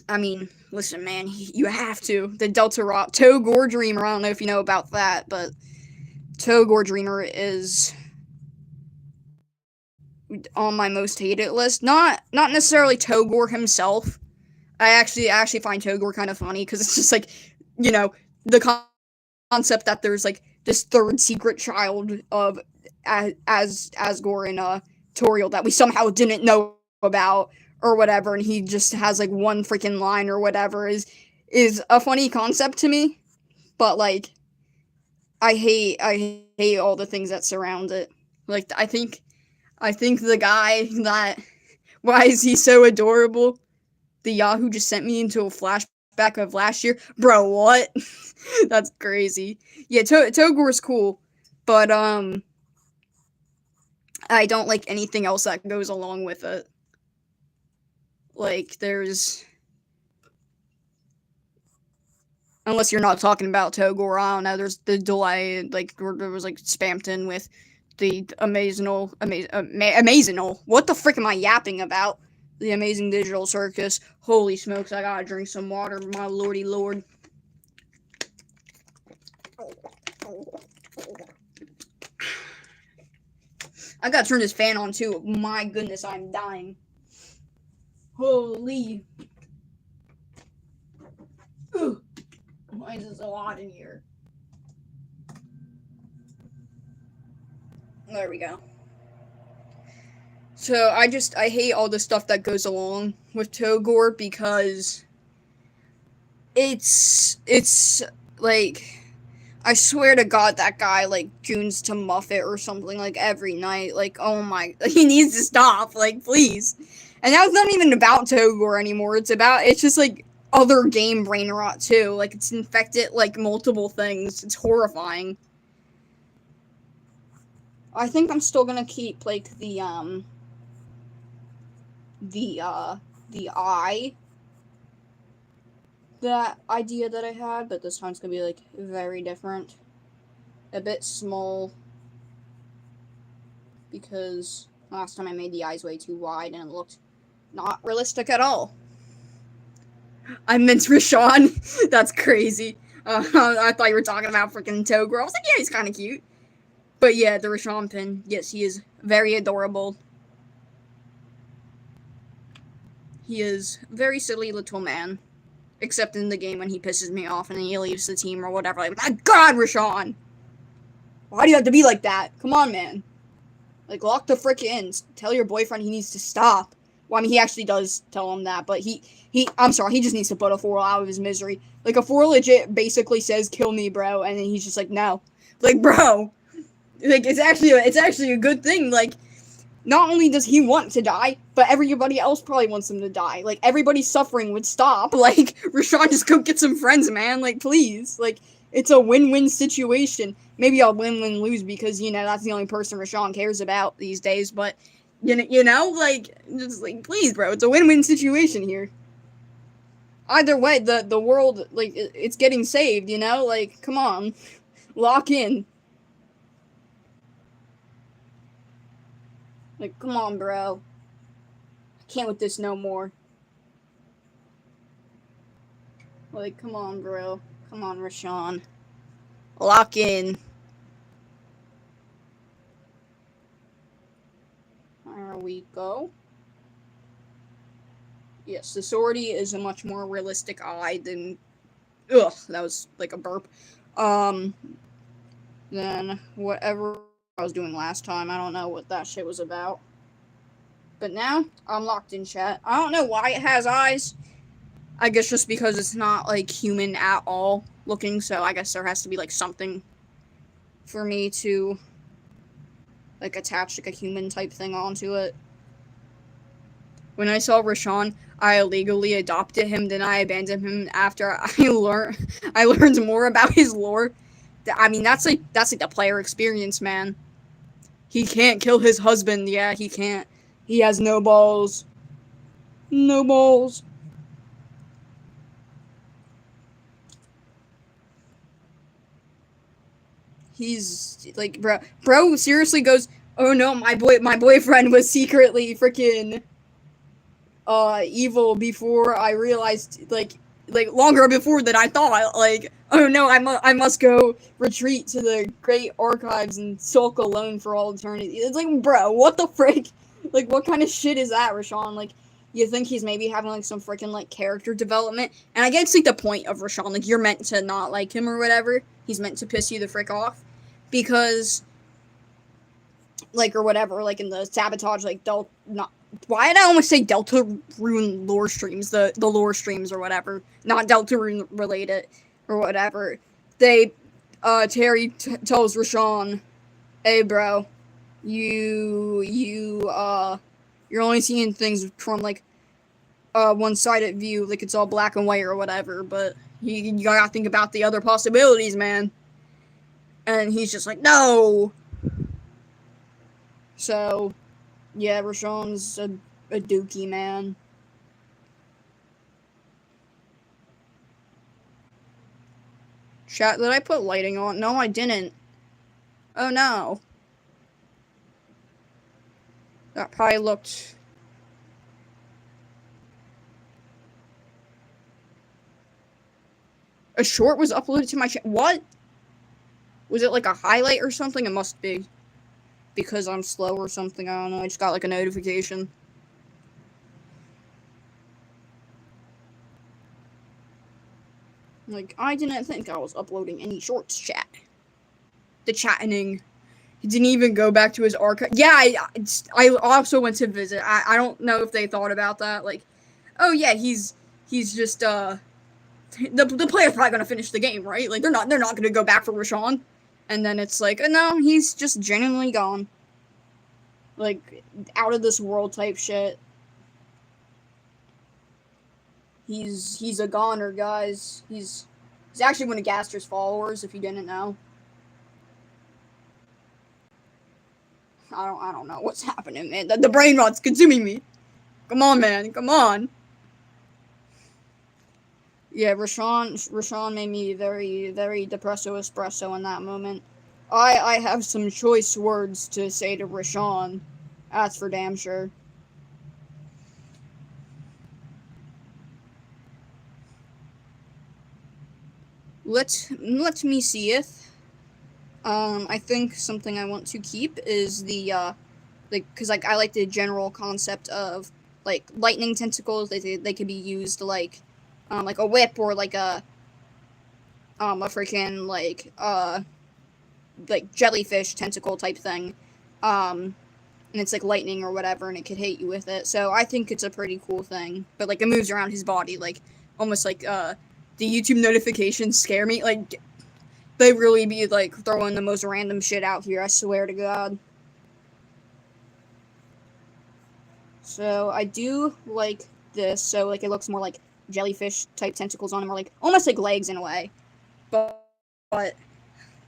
I mean, listen, man, you have to. The Delta Rot. Togor Dreamer, I don't know if you know about that, but Togor Dreamer is on my most hated list. Not necessarily Togor himself. I actually find Togor kind of funny, because it's just like, you know, the concept that there's, like, this third secret child of Asgore and Toriel that we somehow didn't know about or whatever, and he just has, like, one freaking line or whatever is a funny concept to me. But, like, I hate all the things that surround it. Like, I think the guy that, why is he so adorable? The Yahoo just sent me into a flashback of last year. Bro, what? That's crazy. Yeah, Togor's cool, but I don't like anything else that goes along with it. Like, unless you're not talking about Togor, I don't know, there's the delay, like, there was, like, Spampton with the Amazinal, what the frick am I yapping about? The Amazing Digital Circus. Holy smokes, I gotta drink some water, my lordy lord. I gotta turn this fan on too. My goodness, I'm dying. Holy. Ugh. Why is this so hot in here? There we go. So I hate all the stuff that goes along with Togor, because it's like, I swear to God, that guy, like, goons to Muffet or something, like, every night. Like, oh my, he needs to stop, like, please. And now it's not even about Togor anymore. It's just, like, other game brain rot, too. Like, it's infected, like, multiple things. It's horrifying. I think I'm still gonna keep, like, the eye, that idea that I had, but this time it's gonna be, like, very different. A bit small, because last time I made the eyes way too wide and it looked not realistic at all. I meant Rashawn. That's crazy. I thought you were talking about freaking Togor. I was like, yeah, he's kind of cute. But yeah, the Rashawn pin. Yes, he is very adorable. He is very silly little man. Except in the game when he pisses me off and he leaves the team or whatever. Like, my God, Rashawn! Why do you have to be like that? Come on, man. Like, lock the frick in. Tell your boyfriend he needs to stop. Well, I mean, he actually does tell him that, but I'm sorry, he just needs to put a 4 out of his misery. Like, a 4 legit basically says, kill me, bro, and then he's just like, no. Like, bro. Like, it's actually a good thing. Like, not only does he want to die, but everybody else probably wants him to die. Like, everybody's suffering would stop. Like, Rashawn, just go get some friends, man. Like, please. Like, it's a win-win situation. Maybe I'll win-win-lose because, you know, that's the only person Rashawn cares about these days. But, you know, like, just, like, please, bro. It's a win-win situation here. Either way, the world, like, it's getting saved, you know? Like, come on. Lock in. Like, come on, bro. I can't with this no more. Like, come on, bro. Come on, Rashawn. Lock in. There we go. Yes, the Sortie is a much more realistic eye than Ugh, that was like a burp. Um, then whatever I was doing last time, I don't know what that shit was about. But now I'm locked in chat. I don't know why it has eyes. I guess just because it's not like human at all looking, so I guess there has to be like something for me to like attach like a human type thing onto it. When I saw Rashawn, I illegally adopted him, then I abandoned him after I learned more about his lore. I mean, that's like the player experience, man. He can't kill his husband. Yeah, he can't. He has no balls. No balls. He's like, bro seriously goes, oh no, my boyfriend was secretly freaking evil before I realized, like longer before than I thought. Like, oh no, I must go retreat to the great archives and sulk alone for all eternity. It's like, bro, what the frick? Like, what kind of shit is that, Rashawn? Like, you think he's maybe having like some freaking like character development? And I guess like the point of Rashawn, like, you're meant to not like him or whatever. He's meant to piss you the frick off because, like, or whatever, like in the sabotage, like not. Why did I almost say Deltarune lore streams? The lore streams or whatever, not Deltarune related or whatever. They, Terry tells Rashawn, "Hey, bro, you're only seeing things from like one-sided view, like it's all black and white or whatever. But you gotta think about the other possibilities, man." And he's just like, "No." So, yeah, Rashawn's a dookie, man. Chat, did I put lighting on? No, I didn't. Oh no. That probably looked... A short was uploaded to my channel. What? Was it like a highlight or something? It must be. Because I'm slow or something, I don't know. I just got like a notification. Like, I didn't think I was uploading any shorts, chat. The chatting. He didn't even go back to his archive. Yeah, I also went to visit. I don't know if they thought about that. Like, oh yeah, he's just, the player's probably gonna finish the game, right? Like, they're not gonna go back for Rashawn. And then it's like, no, he's just genuinely gone. Like, out of this world type shit. He's a goner, guys. He's actually one of Gaster's followers, if you didn't know. I don't know what's happening, man. The brain rot's consuming me. Come on, man. Come on. Yeah, Rashawn made me very, very depresso espresso in that moment. I have some choice words to say to Rashawn. That's for damn sure. Let me see it. I think something I want to keep is the, like, because, like, I like the general concept of, like, lightning tentacles. They could be used, like a whip or, like, a freaking, like, jellyfish tentacle type thing. And it's, like, lightning or whatever, and it could hit you with it. So I think it's a pretty cool thing. But, like, it moves around his body, like, almost like, the YouTube notifications scare me. Like, they really be, like, throwing the most random shit out here, I swear to God. So, I do like this. So, like, it looks more like jellyfish-type tentacles on him, or, like, almost like legs in a way. But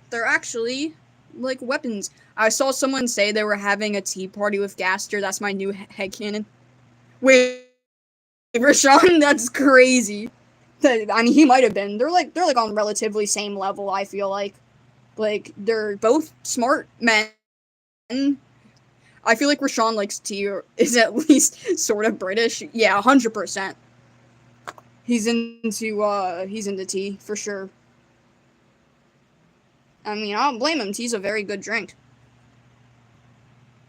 they're actually, like, weapons. I saw someone say they were having a tea party with Gaster. That's my new headcanon. Wait, Rashawn? That's crazy. I mean, he might have been. They're like on relatively same level, I feel like. Like, they're both smart men. I feel like Rashawn likes tea, or is at least sort of British. Yeah, 100%. He's into tea, for sure. I mean, I don't blame him. Tea's a very good drink.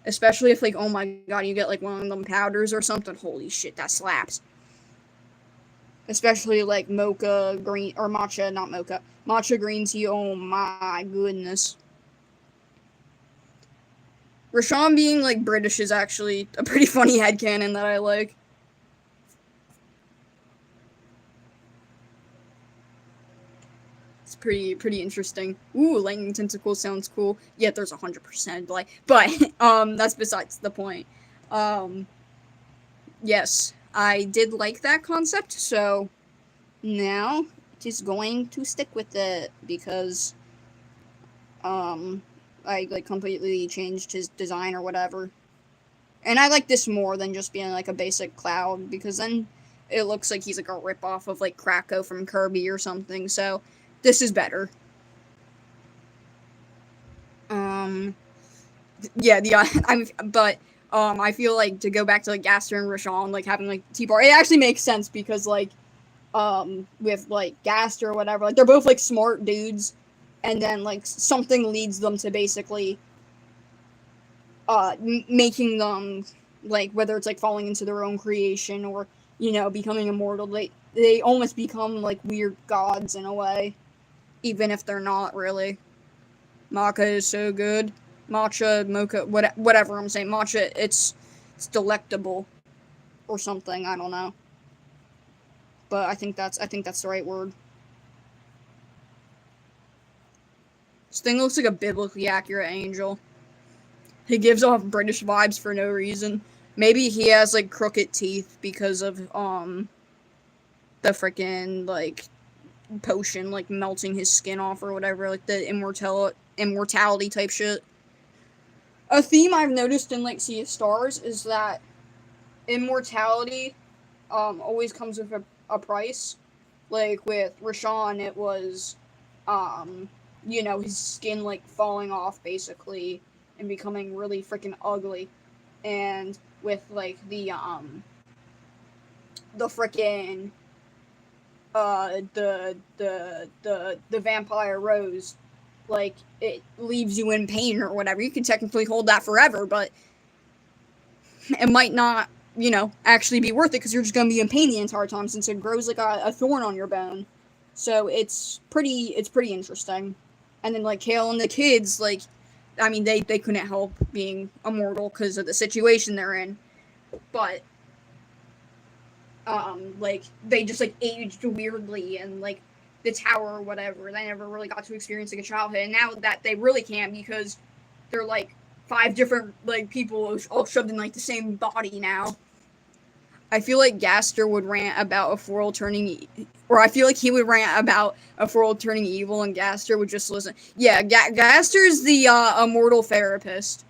Especially if, like, oh my god, you get, like, one of them powders or something. Holy shit, that slaps. especially like mocha green or matcha, not mocha, matcha green tea. Oh my goodness. Rashawn being like British is actually a pretty funny headcanon that I like. It's pretty interesting. Ooh, lightning tentacle sounds cool. Yeah, there's 100% like, but that's besides the point. Um, yes, I did like that concept, so now just going to stick with it because I like completely changed his design or whatever. And I like this more than just being like a basic cloud because then it looks like he's like a ripoff of like Kracko from Kirby or something. So this is better. Um, yeah, the I feel like to go back to like Gaster and Rashawn like having like T-Bar, it actually makes sense because like with like Gaster or whatever, like they're both like smart dudes, and then like something leads them to basically making them like whether it's like falling into their own creation or becoming immortal. They almost become like weird gods in a way, even if they're not really. Maca is so good. Matcha, mocha, whatever I'm saying. Matcha, it's delectable or something. I don't know, but I think that's the right word. This thing looks like a biblically accurate angel. He gives off British vibes for no reason. Maybe he has like crooked teeth because of the freaking like potion like melting his skin off or whatever, like the immortality type shit. A theme I've noticed in like Sea of Stars is that immortality always comes with a price. Like with Rashawn, it was his skin like falling off basically and becoming really freaking ugly. And with like the freaking the vampire rose, like it leaves you in pain or whatever. You can technically hold that forever, but it might not actually be worth it because you're just gonna be in pain the entire time since it grows like a thorn on your bone. So it's pretty interesting. And then like Kale and the kids, like I mean they couldn't help being immortal because of the situation they're in, but like they just like aged weirdly and like the tower or whatever. They never really got to experience like a childhood, and now that they really can because they're like five different like people all shoved in like the same body now. I feel like Gaster would rant about a world turning, or I feel like he would rant about a world turning evil, and Gaster would just listen. Yeah, Gaster's the immortal therapist.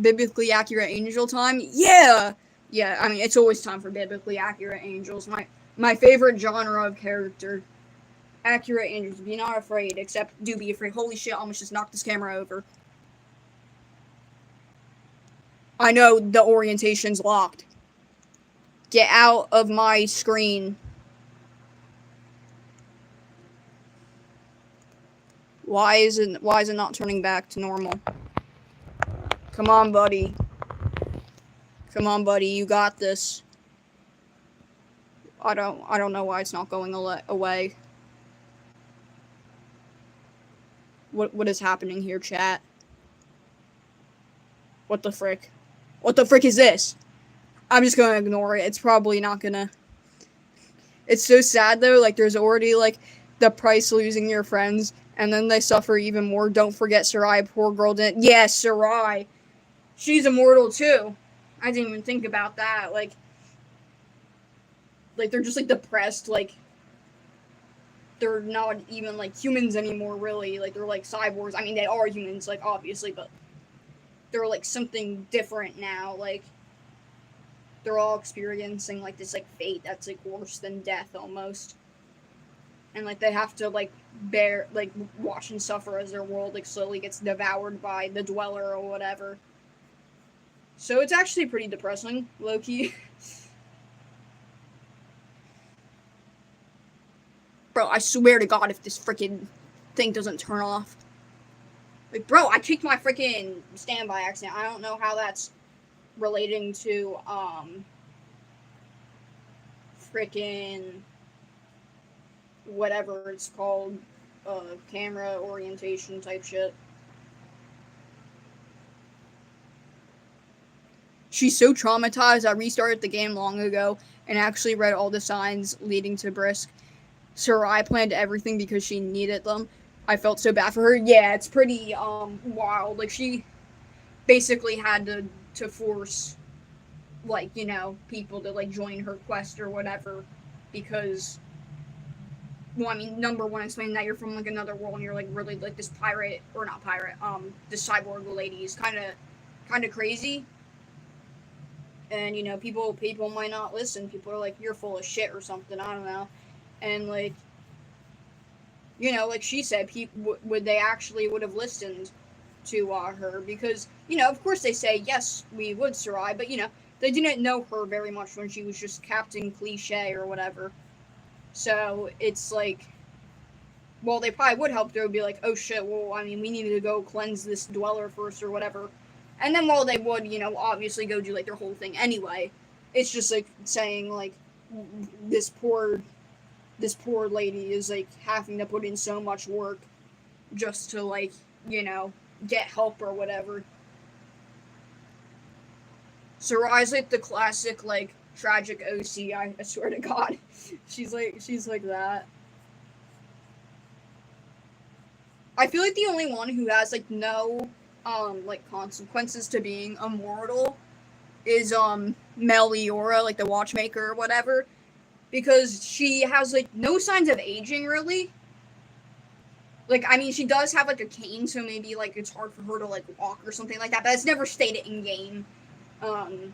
Biblically accurate angel time. Yeah, yeah. I mean, it's always time for biblically accurate angels. My favorite genre of character. Accurate angels. Be not afraid, except do be afraid. Holy shit! I almost just knocked this camera over. I know the orientation's locked. Get out of my screen. Why is it not turning back to normal? Come on, buddy. Come on, buddy. You got this. I don't know why it's not going away. What is happening here, chat? What the frick? What the frick is this? I'm just gonna ignore it. It's probably not gonna. It's so sad though. Like there's already like the price losing your friends, and then they suffer even more. Don't forget Sarai, poor girl didn't. Yes, Sarai. She's immortal too. I didn't even think about that. Like they're just like depressed. Like they're not even like humans anymore. Really, like they're like cyborgs. I mean, they are humans, like obviously, but they're like something different now. Like they're all experiencing like this like fate that's like worse than death almost, and like they have to like bear like watch and suffer as their world like slowly gets devoured by the dweller or whatever. So it's actually pretty depressing, low key. Bro, I swear to God, if this freaking thing doesn't turn off. Like, bro, I kicked my freaking stand by accident. I don't know how that's relating to freaking whatever it's called, camera orientation type shit. She's so traumatized. I restarted the game long ago and actually read all the signs leading to Brisk. Sarai planned everything because she needed them. I felt so bad for her. Yeah, it's pretty wild. Like she basically had to force like, you know, people to like join her quest or whatever because well, I mean, number one, explaining that you're from like another world and you're like really like this pirate or not pirate, this cyborg lady is kind of crazy. And you know, people might not listen. People are like, you're full of shit or something. I don't know. And like, you know, like she said, would they actually would have listened to her because you know, of course they say yes, we would, Sarai, but you know, they didn't know her very much when she was just Captain Cliche or whatever. So it's like, well, they probably would help. They would be like, oh shit, well, I mean, we needed to go cleanse this dweller first or whatever. And then while they would, you know, obviously go do like their whole thing anyway, it's just like saying like this poor this poor lady is like having to put in so much work just to like, you know, get help or whatever. Sarai's like the classic like tragic OC, I swear to God. she's like that. I feel like the only one who has like no like consequences to being immortal is Meliora, like the watchmaker or whatever. Because she has like no signs of aging really. Like I mean she does have like a cane, so maybe like it's hard for her to like walk or something like that, but it's never stated in game. Um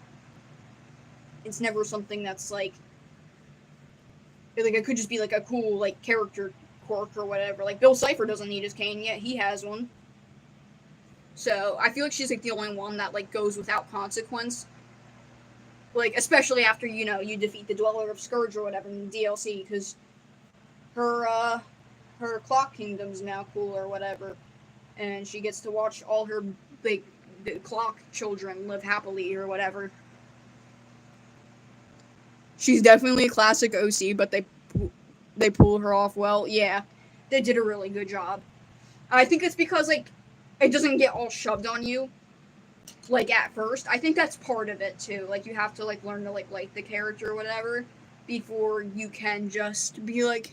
it's never something that's like it could just be like a cool like character quirk or whatever. Like Bill Cipher doesn't need his cane yet, he has one. So I feel like she's like the only one that like goes without consequence. Like especially after, you know, you defeat the Dweller of Scourge or whatever in the DLC, because her clock kingdom's now cool or whatever, and she gets to watch all her like the clock children live happily or whatever. She's definitely a classic OC, but they pull her off well. Yeah, they did a really good job. I think it's because like it doesn't get all shoved on you like at first. I think that's part of it too. Like you have to like learn to like the character or whatever before you can just be like,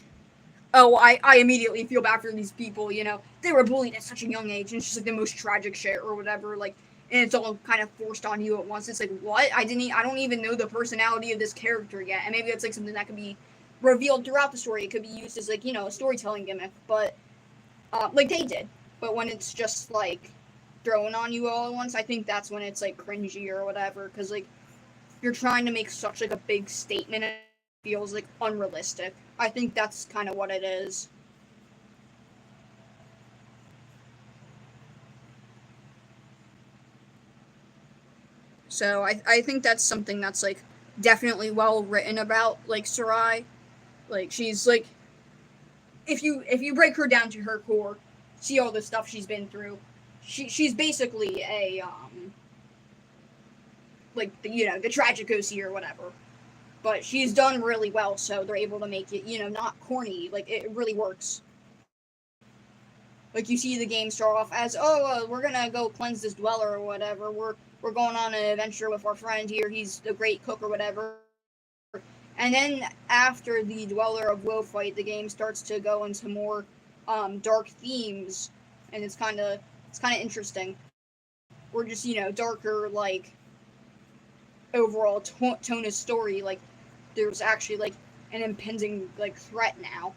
oh, I immediately feel bad for these people, you know. They were bullied at such a young age and it's just like the most tragic shit or whatever, like, and it's all kind of forced on you at once. It's like, what? I don't even know the personality of this character yet. And maybe it's like something that could be revealed throughout the story. It could be used as like, you know, a storytelling gimmick, but like they did. But when it's just like thrown on you all at once, I think that's when it's like cringy or whatever, because like you're trying to make such like a big statement and it feels like unrealistic. I think that's kind of what it is. So I think that's something that's like definitely well written about like Sarai. Like she's like, if you break her down to her core, see all the stuff she's been through. She's basically a like the, you know, the tragic OC or whatever. But she's done really well, so they're able to make it, you know, not corny. Like it really works. Like you see the game start off as, oh, we're gonna go cleanse this dweller or whatever. We're going on an adventure with our friend here. He's a great cook or whatever. And then after the Dweller of Woe fight, the game starts to go into more dark themes, and it's kind of interesting. Or just, you know, darker like overall tone of story. Like there's actually like an impending like threat now,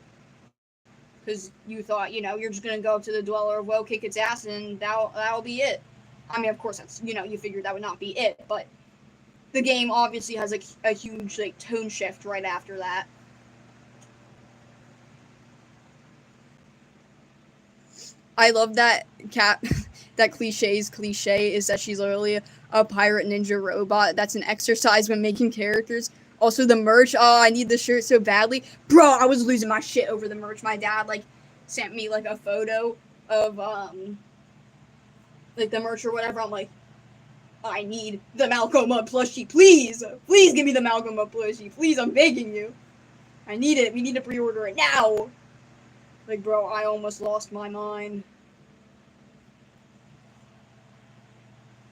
because you thought, you know, you're just gonna go up to the Dweller of Woe, kick its ass, and that'll be it. I mean, of course, that's, you know, you figured that would not be it, but the game obviously has like a huge like tone shift right after that. I love that cat. That cliche's cliche is that she's literally a pirate ninja robot. That's an exercise when making characters. Also, the merch. Oh, I need the shirt so badly, bro. I was losing my shit over the merch. My dad like sent me like a photo of like the merch or whatever. I'm like, I need the Malcolm plushie, please! Please give me the Malcolm plushie, please, I'm begging you. I need it, we need to pre-order it now! Like, bro, I almost lost my mind.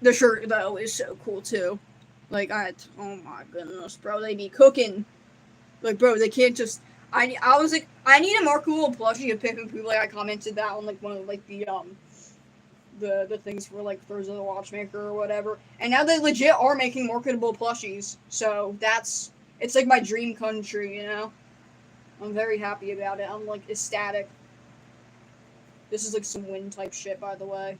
The shirt, though, is so cool, too. Like, oh my goodness, bro, they be cooking. Like, bro, they can't just, I was like, I need a more cool plushie of Pip and Pooh, like, I commented that on, like, one of, like, the things for, like, Thursday the Watchmaker or whatever, and now they legit are making marketable plushies, so it's, like, my dream country, you know? I'm very happy about it, I'm, like, ecstatic. This is, like, some win type shit, by the way.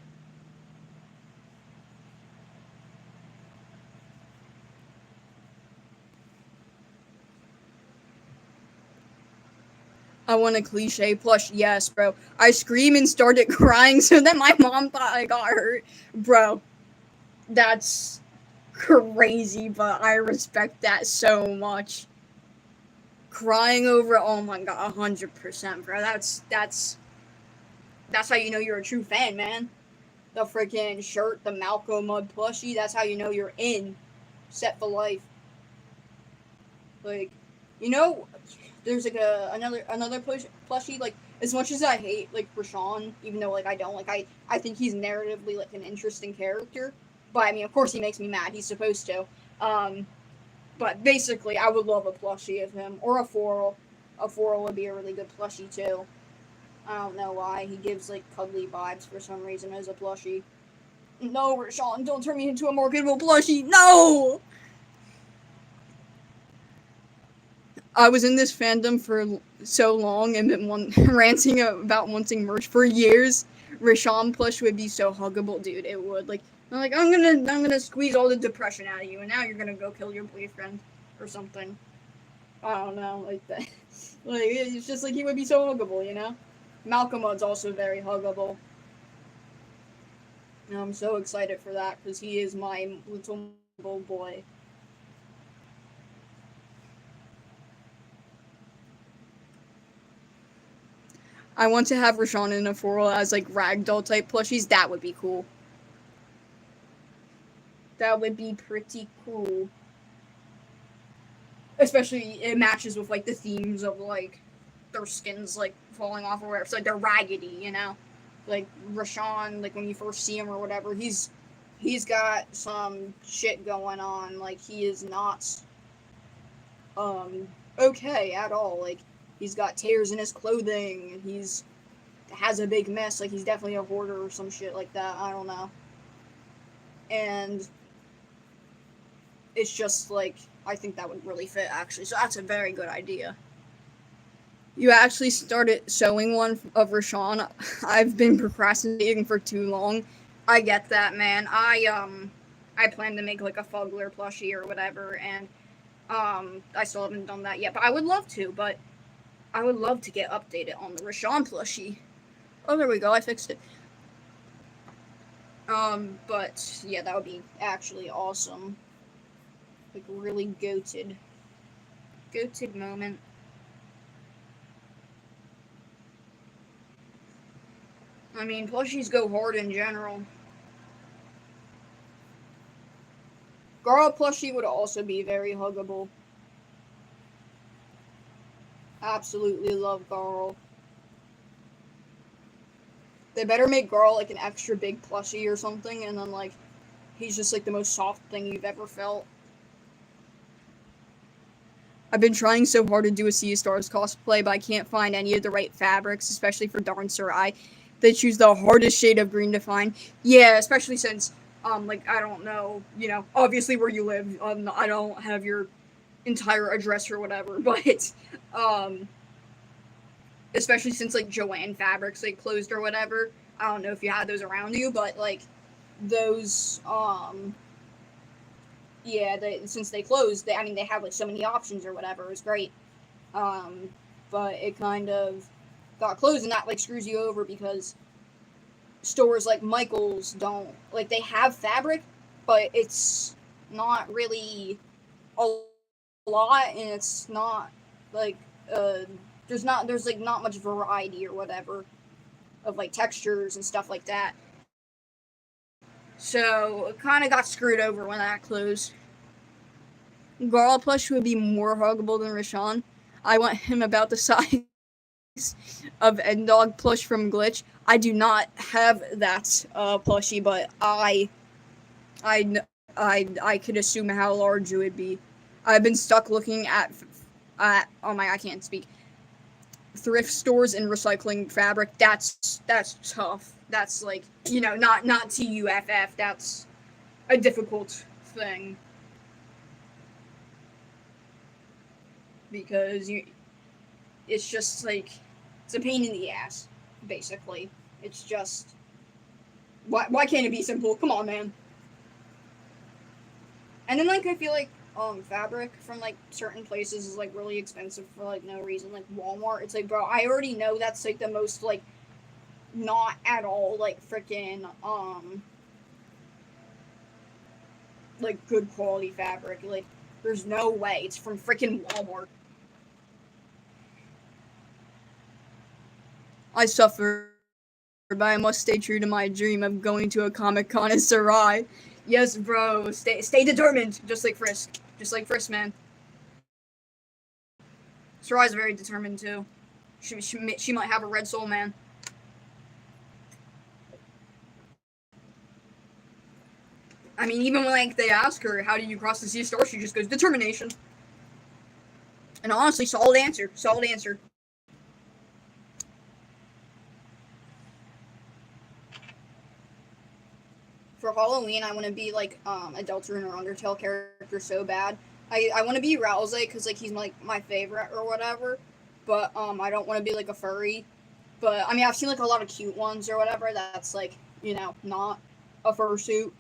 I want a cliche plush. Yes, bro. I screamed and started crying so that my mom thought I got hurt. Bro, that's crazy, but I respect that so much. Crying over, oh my god, 100%, bro. That's how you know you're a true fan, man. The freaking shirt, the Malcolm mud plushie, that's how you know you're in. Set for life. Like, you know, there's like another plushie. Like, as much as I hate like Rashawn, even though like I don't like I think he's narratively like an interesting character. But I mean, of course he makes me mad. He's supposed to. But basically, I would love a plushie of him or a foral. A foral would be a really good plushie too. I don't know why he gives like cuddly vibes for some reason as a plushie. No, Rashawn, don't turn me into a marketable plushie. No. I was in this fandom for so long and been ranting about wanting merch for years. Rashawn plush would be so huggable, dude. It would like I'm gonna squeeze all the depression out of you, and now you're gonna go kill your boyfriend or something. I don't know, like that. Like it's just like he would be so huggable, you know. Malcolm Mudd's also very huggable. And I'm so excited for that because he is my little boy. I want to have Rashawn and Afora as like ragdoll type plushies. That would be cool. That would be pretty cool. Especially it matches with like the themes of like their skins like falling off or whatever. So like they're raggedy, you know. Like Rashawn, like when you first see him or whatever, he's got some shit going on. Like he is not okay at all. Like he's got tears in his clothing. He's has a big mess. Like he's definitely a hoarder or some shit like that. I don't know. And it's just like I think that would really fit actually. So that's a very good idea. You actually started sewing one of Rashawn. I've been procrastinating for too long. I get that, man. I plan to make like a Fugler plushie or whatever, and I still haven't done that yet. But I would love to. But I would love to get updated on the Rashawn plushie. Oh, there we go. I fixed it. But yeah, that would be actually awesome. Like really goated moment. I mean, plushies go hard in general. Girl plushie would also be very huggable. Absolutely love Garl. They better make Garl like an extra big plushie or something, and then like he's just like the most soft thing you've ever felt. I've been trying so hard to do a Sea of Stars cosplay, but I can't find any of the right fabrics, especially for Darn Sir I. They choose the hardest shade of green to find. Yeah, especially since like I don't know, you know, obviously where you live. I don't have your entire address or whatever, but um especially since like Joanne Fabrics like closed or whatever. I don't know if you had those around you, but like those yeah, since they closed, I mean they have like so many options or whatever. It was great. Um but it kind of got closed and that like screws you over because stores like Michael's don't like they have fabric, but it's not really a lot and it's not like uh there's like not much variety or whatever of like textures and stuff like that. So it kind of got screwed over when that closed. Garl plush would be more huggable than Rashawn. I want him about the size of End Dog plush from Glitch. I do not have that plushie, but I could assume how large it would be. I've been stuck looking at oh my, I can't speak, thrift stores and recycling fabric. That's tough. That's like, not TUFF. That's a difficult thing because it's just like it's a pain in the ass, basically. It's just why can't it be simple? Come on, man. And then like I feel like fabric from like certain places is like really expensive for like no reason. Like Walmart, it's like, bro, I already know that's like the most like not at all like freaking like good quality fabric. Like there's no way it's from freaking Walmart. I suffer, but I must stay true to my dream of going to a Comic-Con in Sarai. Yes, bro, stay determined, just like Frisk. Just like Frisk, man. Sarai's very determined too. She might have a red soul, man. I mean, even when like they ask her, "How do you cross the sea star?" She just goes, "Determination." And honestly, solid answer. Solid answer. For Halloween, I want to be like a Deltarune or Undertale character so bad. I want to be Rouse because like he's like my favorite or whatever. But I don't want to be like a furry. But I mean, I've seen like a lot of cute ones or whatever. That's like not a fursuit.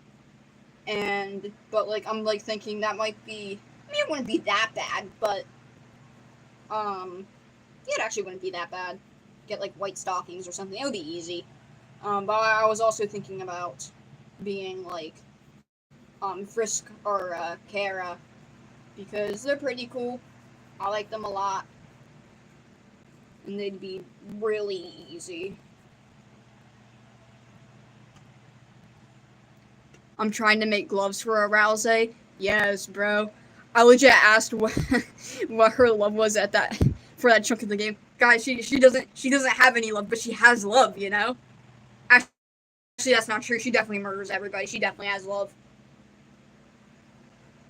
And but like I'm like thinking that might be. I mean, it wouldn't be that bad, but yeah, it actually wouldn't be that bad. Get like white stockings or something. It would be easy. But I was also thinking about being like Frisk or Kara because they're pretty cool. I like them a lot, and they'd be really easy. I'm trying to make gloves for a Rouse. Yes, bro. I legit asked what her love was at that for that chunk of the game. Guys, she doesn't have any love, but she has love. Actually, that's not true. She definitely murders everybody. She definitely has love.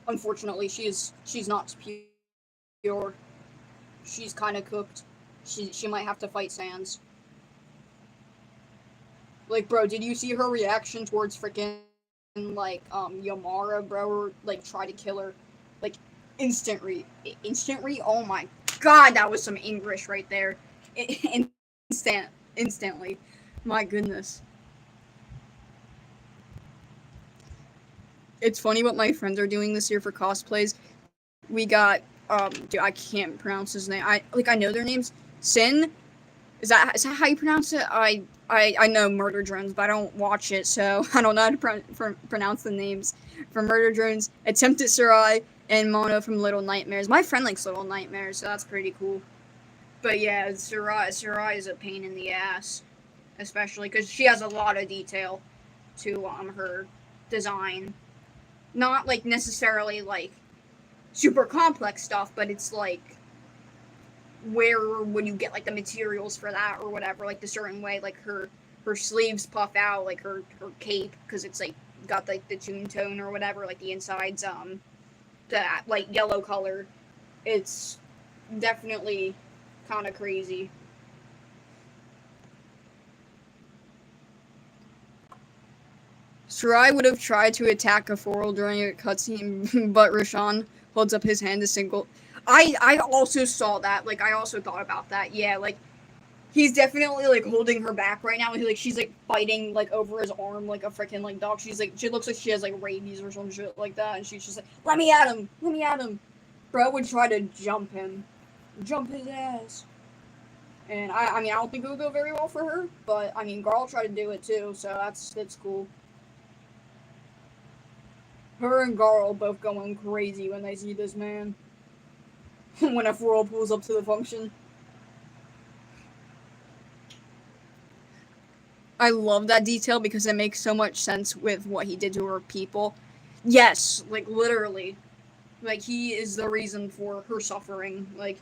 Unfortunately, she's not pure. She's kind of cooked. She might have to fight Sans. Like, bro, did you see her reaction towards freaking like Yamara, bro? Or, like try to kill her, like instant re. Oh my god, that was some English right there. Instantly. My goodness. It's funny what my friends are doing this year for cosplays. We got dude, I can't pronounce his name. I know their names. Sin, is that how you pronounce it? I know Murder Drones, but I don't watch it, so I don't know how to pronounce the names. From Murder Drones, Attempted Sarai, and Mono from Little Nightmares. My friend likes Little Nightmares, so that's pretty cool. But yeah, Sarai is a pain in the ass, especially because she has a lot of detail to her design. Not like necessarily like super complex stuff, but it's like where would you get like the materials for that or whatever, like the certain way like her sleeves puff out like her cape because it's like got like the tune tone or whatever, like the insides that like yellow color. It's definitely kind of crazy. Sarai would have tried to attack a Foral during a cutscene, but Rashawn holds up his hand to single. I also saw that. Like I also thought about that. Yeah, like he's definitely like holding her back right now. Like she's like fighting like over his arm like a freaking like dog. She's like she looks like she has like rabies or some shit like that, and she's just like, let me at him, let me at him. Bro would try to jump his ass. And I mean I don't think it would go very well for her, but I mean Garl tried to do it too, so that's cool. Her and Garl both going crazy when they see this man. When a whirl pulls up to the function. I love that detail because it makes so much sense with what he did to her people. Yes, like literally. Like he is the reason for her suffering. Like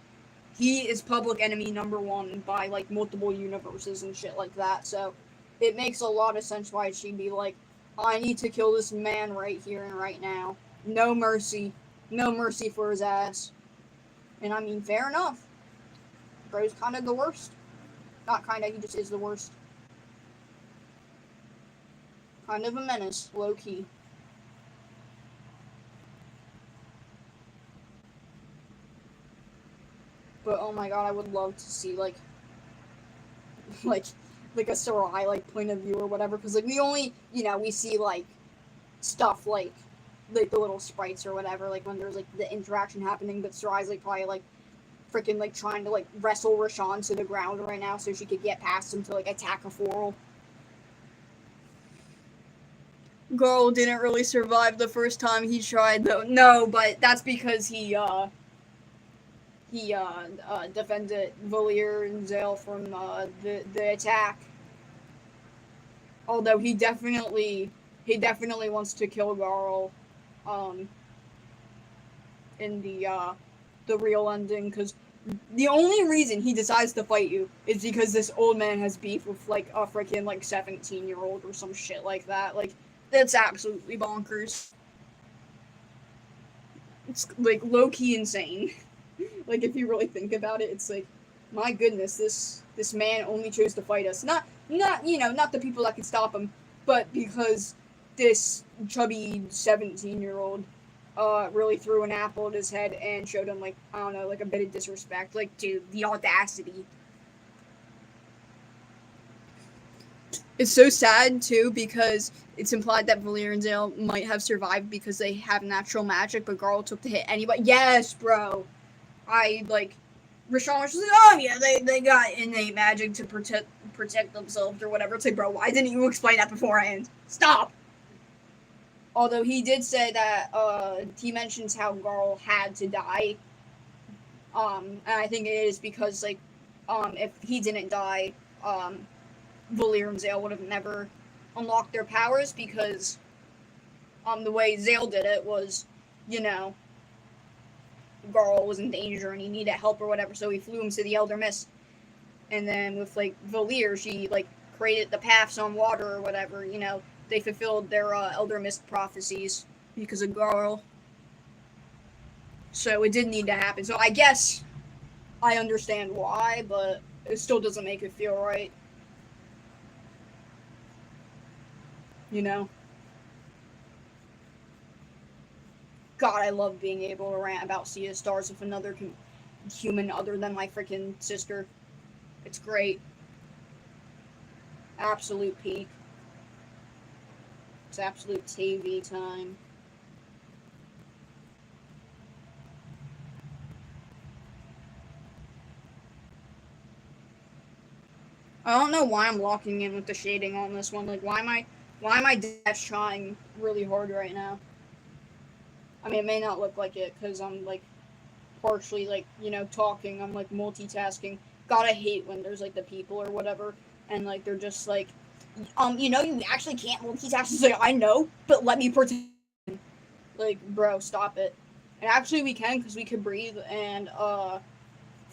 he is public enemy number one by like multiple universes and shit like that. So it makes a lot of sense why she'd be like, I need to kill this man right here and right now. No mercy. No mercy for his ass. And I mean, fair enough. Bro's kind of the worst. Not kind of, he just is the worst. Kind of a menace, low key. But oh my god, I would love to see like like a Sarai like point of view or whatever, because like we only we see like stuff like the little sprites or whatever, like when there's like the interaction happening, but Sarai's like probably like freaking like trying to like wrestle Rashawn to the ground right now so she could get past him to like attack a foral. Garl didn't really survive the first time he tried though. No, but that's because he defended Valier and Zale from the attack. Although he definitely wants to kill Garl in the real ending, because the only reason he decides to fight you is because this old man has beef with like a freaking like 17-year-old or some shit like that. Like that's absolutely bonkers. It's like low-key insane. Like if you really think about it, it's like, my goodness, this man only chose to fight us. Not the people that could stop him, but because this chubby 17-year-old really threw an apple at his head and showed him like, I don't know, like a bit of disrespect. Like, dude, the audacity. It's so sad too because it's implied that Valier and Zale might have survived because they have natural magic, but Garl took the hit anyway. Yes, bro. I like Rashawn was just like, oh yeah, they got innate magic to protect themselves or whatever. It's like, bro, why didn't you explain that beforehand? Stop. Although he did say that he mentions how Garl had to die. And I think it is because like if he didn't die, Valier and Zale would have never unlocked their powers, because the way Zale did it was, Garl was in danger and he needed help or whatever, so he flew him to the Elder Mist. And then with like Valier, she like created the paths on water or whatever, they fulfilled their Elder Mist prophecies because of Garl. So it did need to happen. So I guess I understand why, but it still doesn't make it feel right. God, I love being able to rant about Sea of Stars with another human other than my freaking sister. It's great. Absolute peak. It's absolute TV time. I don't know why I'm locking in with the shading on this one. Like, why am I dash trying really hard right now? I mean, it may not look like it because I'm like partially like talking. I'm like multitasking. God, I hate when there's like the people or whatever, and like they're just like, you actually can't multitask. It's like, I know, but let me pretend. Like, bro, stop it. And actually, we can, because we can breathe and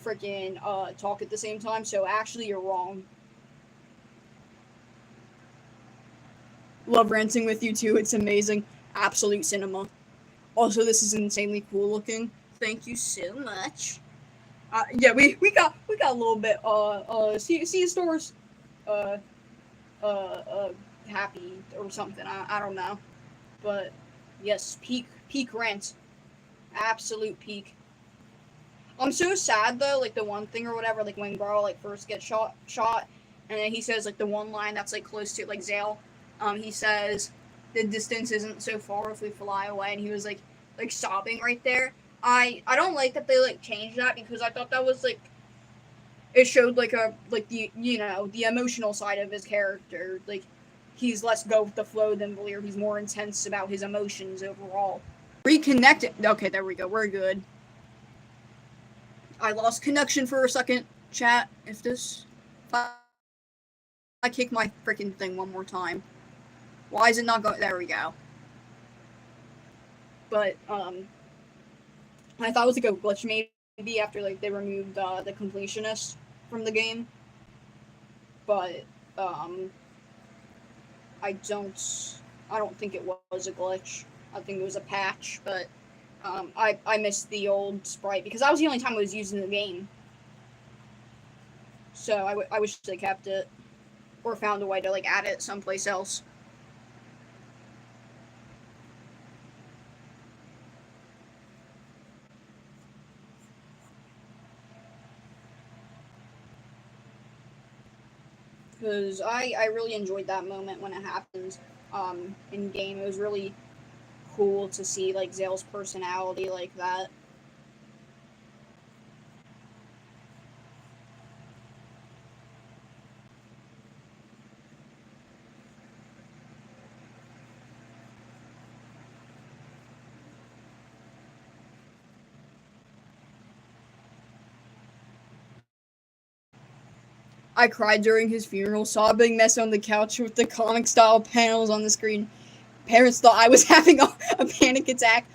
freaking talk at the same time. So actually, you're wrong. Love ranting with you too. It's amazing. Absolute cinema. Also, this is insanely cool looking. Thank you so much. Yeah, we got a little bit Sea Stars happy or something. I don't know, but yes, peak rant, absolute peak. I'm so sad though, like the one thing or whatever, like when Garl like first gets shot, and then he says like the one line that's like close to like Zale, he says the distance isn't so far if we fly away, and he was like sobbing right there. I don't like that they like changed that, because I thought that was like, it showed like the the emotional side of his character. Like he's less go with the flow than Valier. He's more intense about his emotions overall. Reconnected. Okay, there we go. We're good. I lost connection for a second. Chat, if this kick my freaking thing one more time? Why is it not going? There we go. But I thought it was like a glitch maybe after like they removed the completionist from the game. But um, I don't I don't think it was a glitch. I think it was a patch. But I missed the old sprite because that was the only time I was using the game. So I wish they kept it or found a way to like add it someplace else. Because I really enjoyed that moment when it happened in game. It was really cool to see like Zale's personality like that. I cried during his funeral, sobbing mess on the couch with the comic style panels on the screen. Parents thought I was having a panic attack.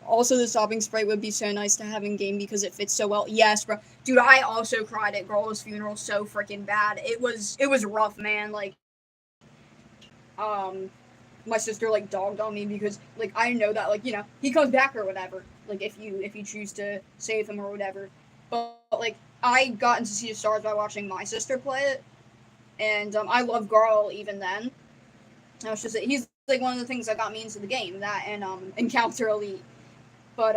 Also, the sobbing sprite would be so nice to have in game because it fits so well. Yes, bro, dude, I also cried at Garlo's funeral so freaking bad. It was rough, man. Like, um, my sister like dogged on me because like I know that like he comes back or whatever. Like if you choose to save him or whatever. But like I got into Sea of Stars by watching my sister play it, and I love Garl even then. I was just he's like one of the things that got me into the game. That and Encounter Elite. But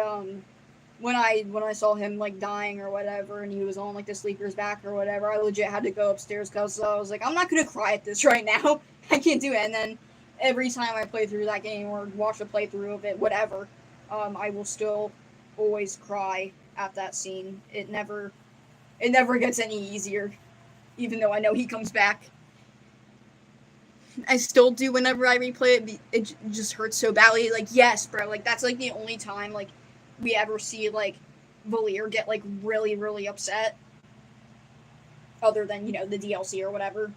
when I saw him like dying or whatever, and he was on like the sleeper's back or whatever, I legit had to go upstairs because I was like, I'm not gonna cry at this right now. I can't do it. And then every time I play through that game or watch a playthrough of it, whatever, I will still always cry at that scene. It never gets any easier, even though I know he comes back. I still do whenever I replay it. It just hurts so badly. Like yes, bro. Like that's like the only time like we ever see like Valir get like really really upset, other than the DLC or whatever.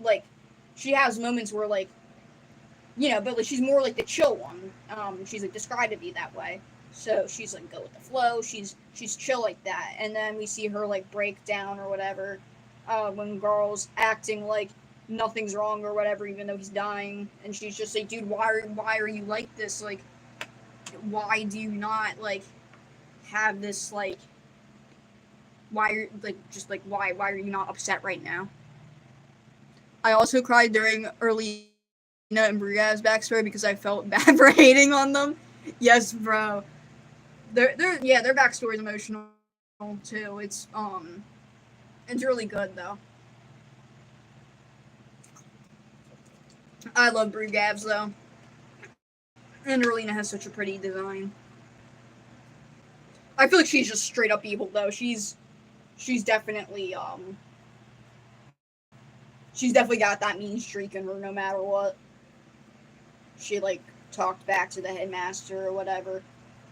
Like she has moments where like but like she's more like the chill one. She's like described to be that way. So she's like go with the flow. She's chill like that, and then we see her like break down or whatever when Garl's acting like nothing's wrong or whatever, even though he's dying, and she's just like, dude, why are you like this? Like, why do you not like have this like? Why are like just like why are you not upset right now? I also cried during early and Bria's backstory because I felt bad for hating on them. Yes, bro. Their backstory is emotional too. It's really good though. I love Brugavs though. And Erlina has such a pretty design. I feel like she's just straight up evil though. She's definitely she's definitely got that mean streak in her no matter what. She like talked back to the headmaster or whatever.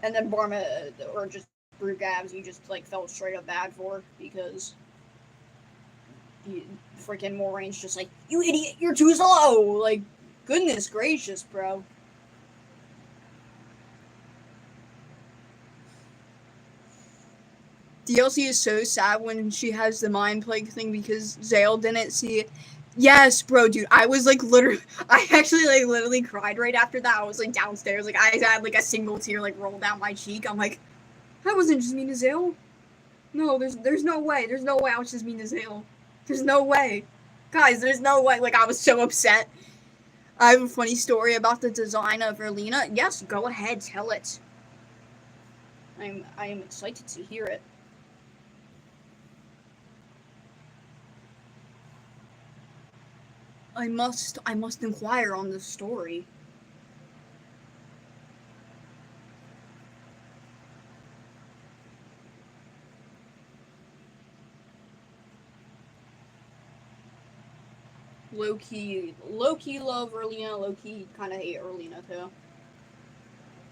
And then Barma or just Brugavs you just like felt straight up bad for because freaking Moraine's just like, you idiot, you're too slow. Like, goodness gracious, bro. DLC is so sad when she has the mind plague thing because Zale didn't see it. Yes, bro, dude. I was like literally, I actually like literally cried right after that. I was like downstairs, like I had like a single tear like roll down my cheek. I'm like, that wasn't just mean to Zale. No, there's no way. There's no way I was just mean to Zale. There's no way, guys. There's no way. Like I was so upset. I have a funny story about the design of Erlina. Yes, go ahead, tell it. I am excited to hear it. I must inquire on this story. Low key love Erlina, low key kind of hate Erlina too.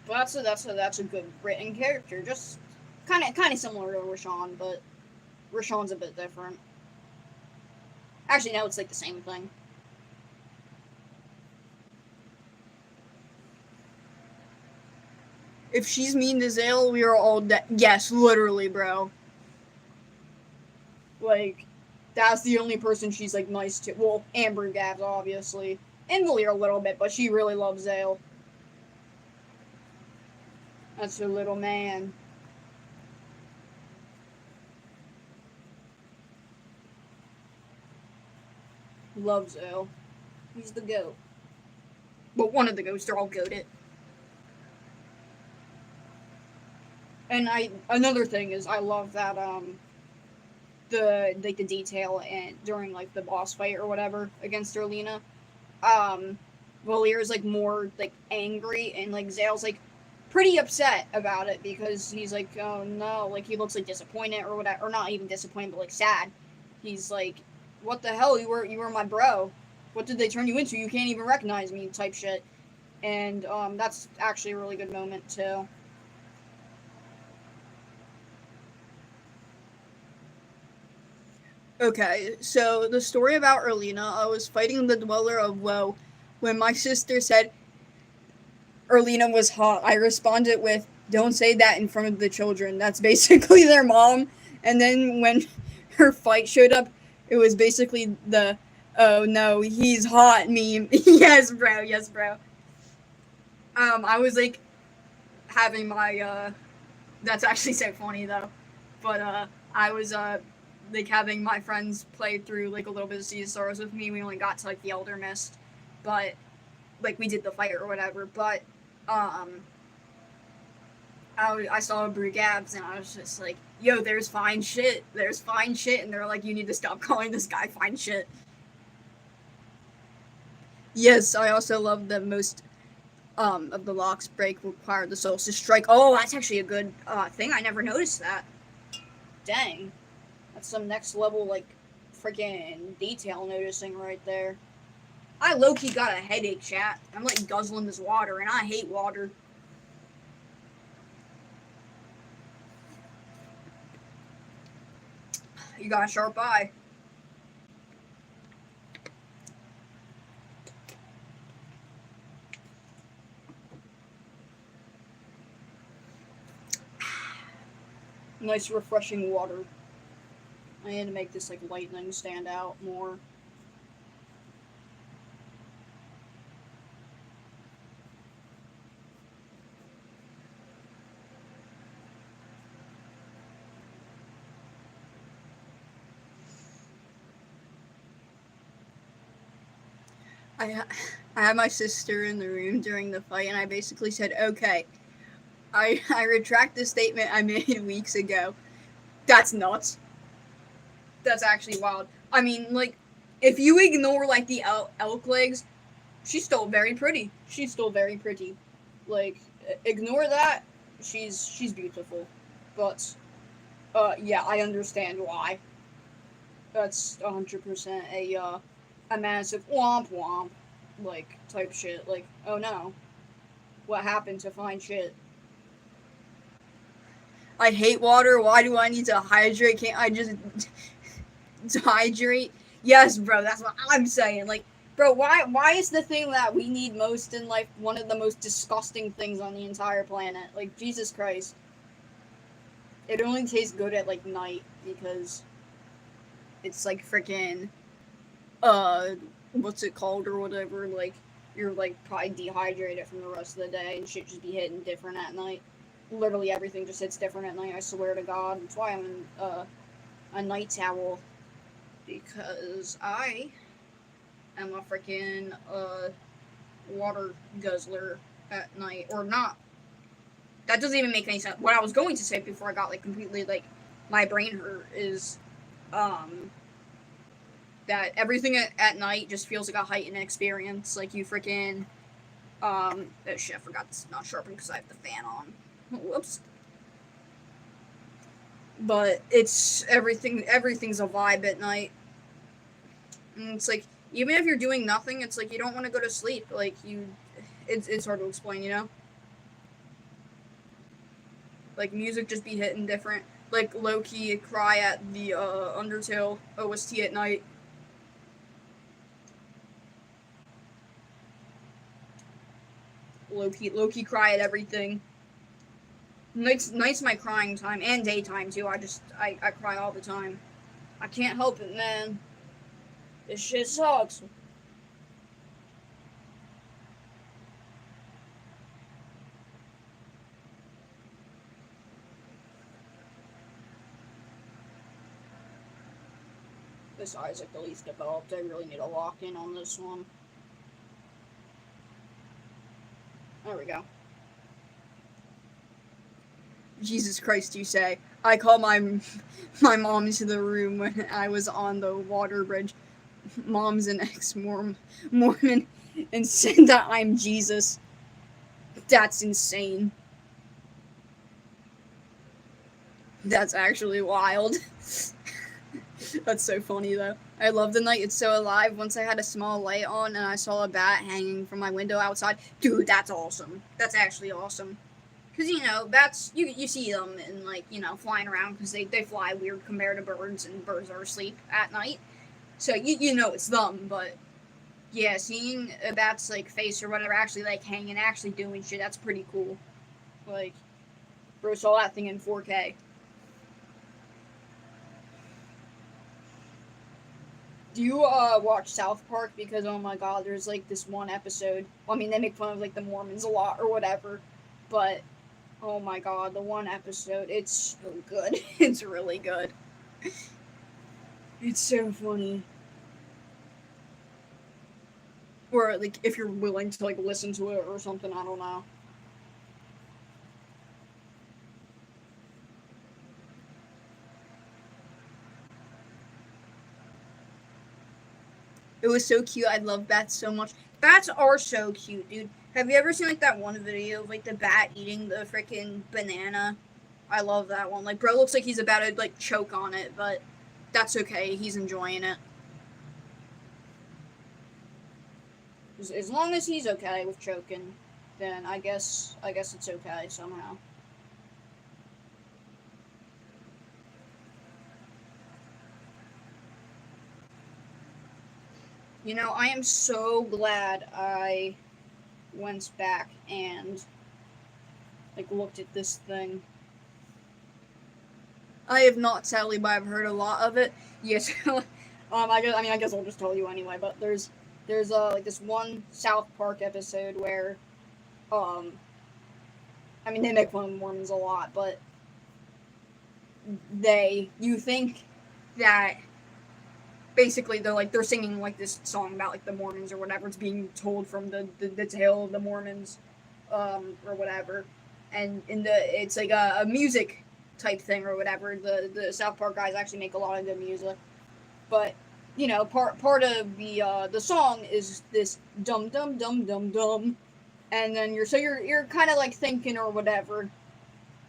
But that's a good written character. Just kind of similar to Rashawn, but Rashawn's a bit different. Actually, no, it's like the same thing. If she's mean to Zale, we are all dead. Yes, literally, bro. Like, that's the only person she's like nice to. Well, Amber Gabs, obviously. And Valir a little bit, but she really loves Zale. That's her little man. Loves Zale. He's the goat. But one of the goats, they're all goated. And another thing is I love that the detail and during like the boss fight or whatever against Erlina, Valir is like more like angry and like Zale's like pretty upset about it because he's like, oh no, like he looks like disappointed or whatever, or not even disappointed but like sad. He's like, what the hell, you were my bro, what did they turn you into, you can't even recognize me type shit. And that's actually a really good moment too. Okay, so the story about Erlina, I was fighting the Dweller of Woe when my sister said Erlina was hot. I responded with, don't say that in front of the children. That's basically their mom. And then when her fight showed up, it was basically the, oh no, he's hot meme. Yes, bro. Yes, bro. I was like having my, that's actually so funny though. But, I was, like having my friends play through like a little bit of Sea of Sorrows with me. We only got to like the Elder Mist, but like we did the fight or whatever. But um, I saw Brugabs and I was just like, "Yo, there's fine shit. There's fine shit," and they're like, "You need to stop calling this guy fine shit." Yes, I also love that most of the locks break require the souls to strike. Oh, that's actually a good thing. I never noticed that. Dang. That's some next level, like, freaking detail noticing right there. I low-key got a headache, chat. I'm, like, guzzling this water, and I hate water. You got a sharp eye. Nice, refreshing water. I need to make this, like, lightning stand out more. I, I had my sister in the room during the fight, and I basically said, okay, I retract the statement I made weeks ago. That's nuts. That's actually wild. I mean, like, if you ignore, like, the elk legs, she's still very pretty. She's still very pretty. Like, ignore that. She's beautiful. But, yeah, I understand why. That's 100% a massive womp womp, like, type shit. Like, oh no. What happened to fine shit? I hate water. Why do I need to hydrate? Can't I just hydrate? Yes, bro. That's what I'm saying. Like, bro, why is the thing that we need most in life one of the most disgusting things on the entire planet? Like, Jesus Christ. It only tastes good at like night because it's like freaking uh what's it called or whatever, like you're like probably dehydrated from the rest of the day and shit just be hitting different at night. Literally everything just hits different at night, I swear to God. That's why I'm a night owl. Because I am a freaking water guzzler at night. Or not. That doesn't even make any sense. What I was going to say before I got like completely like my brain hurt is that everything at night just feels like a heightened experience. Like you freaking oh shit, I forgot this is not sharpened because I have the fan on. Whoops. But it's everything's a vibe at night. And it's like even if you're doing nothing, it's like you don't want to go to sleep. Like it's hard to explain, you know? Like music just be hitting different. Like low key cry at the Undertale OST at night. low-key cry at everything. Night's my crying time, and daytime too. I cry all the time. I can't help it, man. This shit sucks. This eye's like the least developed. I really need to lock in on this one. There we go. Jesus Christ, you say. I call my mom into the room when I was on the water bridge. Mom's an ex-Mormon and said that I'm Jesus. That's insane. That's actually wild. That's so funny, though. I love the night. It's so alive. Once I had a small light on and I saw a bat hanging from my window outside. Dude, that's awesome. That's actually awesome. Because, you know, bats, you see them and, like, you know, flying around because they fly weird compared to birds, and birds are asleep at night. So, you know it's them, but, yeah, seeing a bat's, like, face or whatever actually, like, hanging, actually doing shit, that's pretty cool. Like, bro saw that thing in 4K. Do you, watch South Park? Because, oh my god, there's, like, this one episode. Well, I mean, they make fun of, like, the Mormons a lot or whatever, but... oh my god, the one episode, it's so good. It's really good. It's so funny. Or, like, if you're willing to, like, listen to it or something, I don't know. It was so cute. I love bats so much. Bats are so cute, dude. Have you ever seen, like, that one video of, like, the bat eating the freaking banana? I love that one. Like, bro looks like he's about to, like, choke on it, but that's okay. He's enjoying it. As long as he's okay with choking, then I guess it's okay somehow. You know, I am so glad I went back and, like, looked at this thing. I have not, sadly, but I've heard a lot of it. Yes, I guess I'll just tell you anyway. But there's like this one South Park episode where, I mean, they make fun of Mormons a lot, but you think that basically they're singing like this song about like the Mormons or whatever. It's being told from the tale of the Mormons, or whatever, and it's like a music type thing or whatever. The South Park guys actually make a lot of good music, but you know, part of the song is this dum dum dum dum dum, and then you're kind of like thinking or whatever,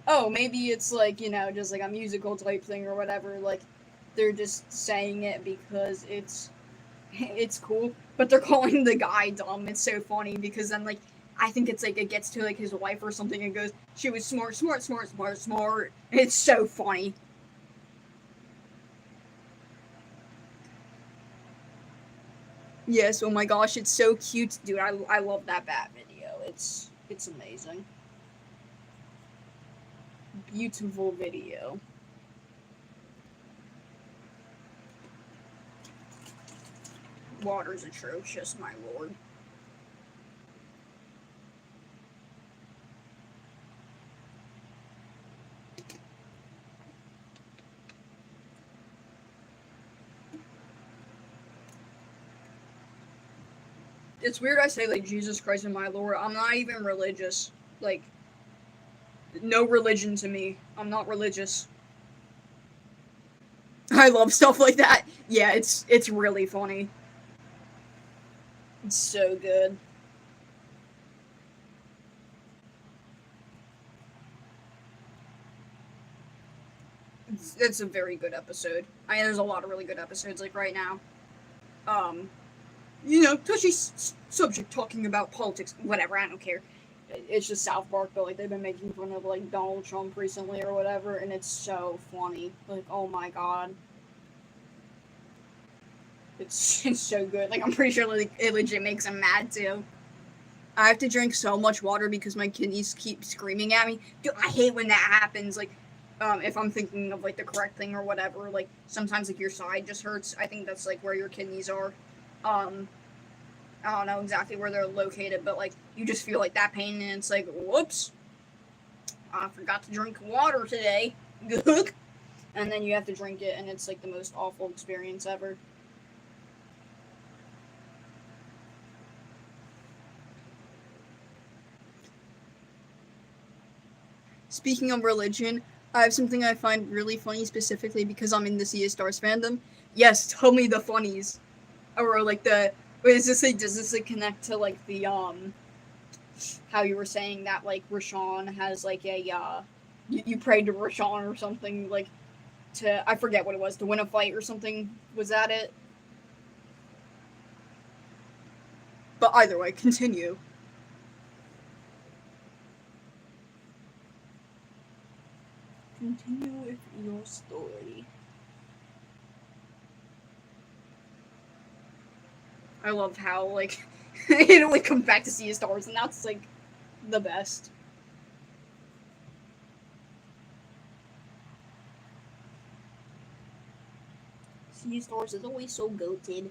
oh, maybe it's like, you know, just like a musical type thing or whatever, like they're just saying it because it's cool, but they're calling the guy dumb. It's so funny because then, like, I think it's like it gets to like his wife or something and goes, she was smart, smart, smart, smart, smart. It's so funny. Yes, oh my gosh, it's so cute, dude. I love that bat video. It's amazing. Beautiful video. Water's atrocious, my lord. It's weird I say, like, Jesus Christ and my Lord. I'm not even religious. Like, no religion to me. I'm not religious. I love stuff like that. Yeah, it's really funny. It's so good. It's a very good episode. I mean, there's a lot of really good episodes, like, right now. You know, touchy subject, talking about politics, whatever, I don't care. It's just South Park, but, like, they've been making fun of, like, Donald Trump recently or whatever, and it's so funny. Like, oh my god. It's so good. Like, I'm pretty sure, like, it legit makes him mad, too. I have to drink so much water because my kidneys keep screaming at me. Dude, I hate when that happens. Like, if I'm thinking of like the correct thing or whatever, like sometimes like your side just hurts. I think that's like where your kidneys are. I don't know exactly where they're located, but like you just feel like that pain, and it's like, whoops, I forgot to drink water today. And then you have to drink it, and it's like the most awful experience ever. Speaking of religion, I have something I find really funny specifically because I'm in the Sea of Stars fandom. Yes, tell me the funnies. Or like the wait, is this like does this like connect to like the how you were saying that like Rashawn has like a you prayed to Rashawn or something like to I forget what it was, to win a fight or something. Was that it? But either way, continue. Continue with your story. I love how like it only comes back to Sea of Stars, and that's like the best. Sea of Stars is always so goated.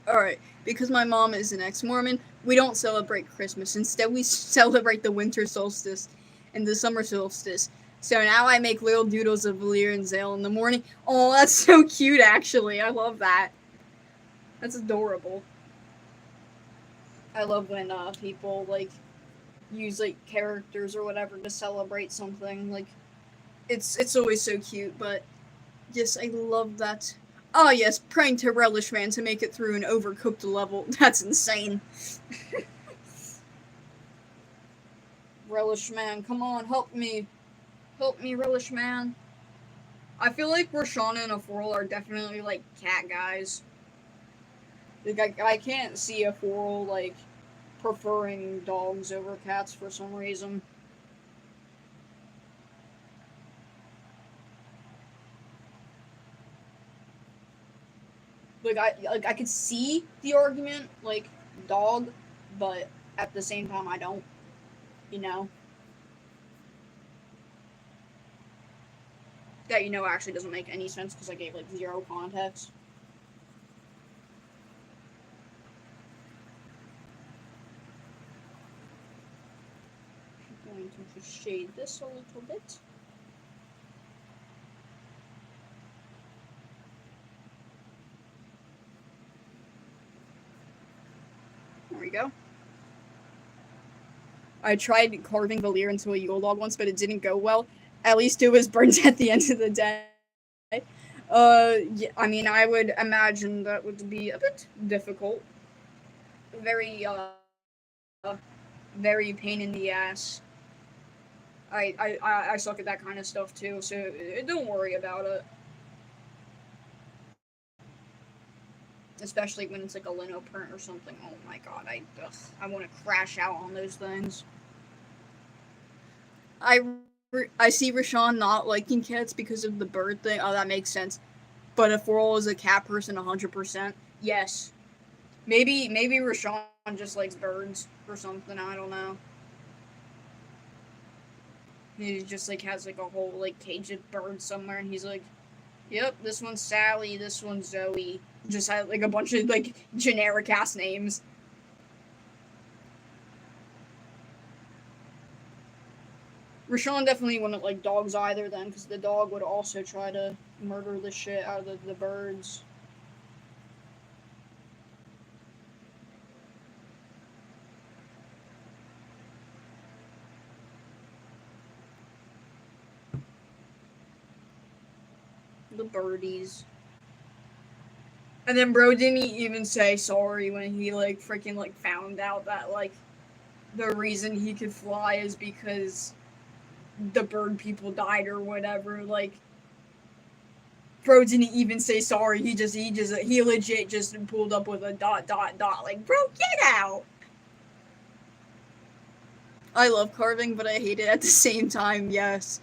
Alright, because my mom is an ex-Mormon, we don't celebrate Christmas. Instead, we celebrate the winter solstice and the summer solstice. So now I make little doodles of Valir and Zale in the morning. Oh, that's so cute, actually. I love that. That's adorable. I love when people, like, use, like, characters or whatever to celebrate something. Like, it's always so cute, but yes, I love that. Oh yes, praying to Relish Man to make it through an overcooked level. That's insane. Relish Man, come on, help me. Help me, Relish Man. I feel like Roshana and Aforl are definitely like cat guys. Like I can't see Aforl like preferring dogs over cats for some reason. I could see the argument like dog, but at the same time I don't. You know that actually doesn't make any sense because I gave like zero context. I'm going to just shade this a little bit. There we go. I tried carving Valir into a Yule log once, but it didn't go well. At least it was burnt at the end of the day. Yeah, I mean, I would imagine that would be a bit difficult. Very, very pain in the ass. I suck at that kind of stuff too, so don't worry about it. Especially when it's like a lino print or something. Oh my god, I want to crash out on those things. I I see Rashawn not liking cats because of the bird thing. Oh, that makes sense. But if Whirl is a cat person, 100%, yes. Maybe Rashawn just likes birds or something. I don't know. He just like has like a whole like cage of birds somewhere, and he's like, "Yep, this one's Sally, this one's Zoe." Just had like a bunch of like generic ass names. Rashawn definitely wouldn't like dogs either, then, because the dog would also try to murder the shit out of the birds. The birdies. And then bro didn't even say sorry when he like freaking like found out that like the reason he could fly is because the bird people died or whatever. Like Bro didn't even say sorry. He legit just pulled up with a dot dot dot. Like, bro, get out. I love carving, but I hate it at the same time. Yes,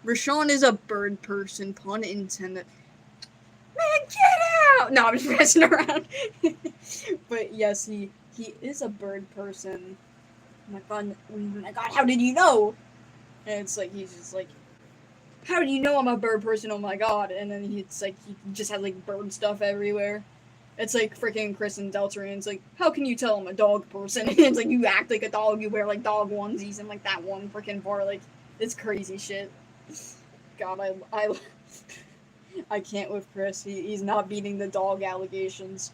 Rashawn is a bird person. Pun intended. Man, get out! No, I'm just messing around. But yes, he is a bird person. Oh my god, how did you know? And it's like he's just like, how do you know I'm a bird person? Oh my god! And then it's like he just had like bird stuff everywhere. It's like freaking Chris and Deltarian. It's like, how can you tell I'm a dog person? And it's like you act like a dog, you wear like dog onesies and like that one freaking bar. Like it's crazy shit. God, I can't with Chris. He's not beating the dog allegations.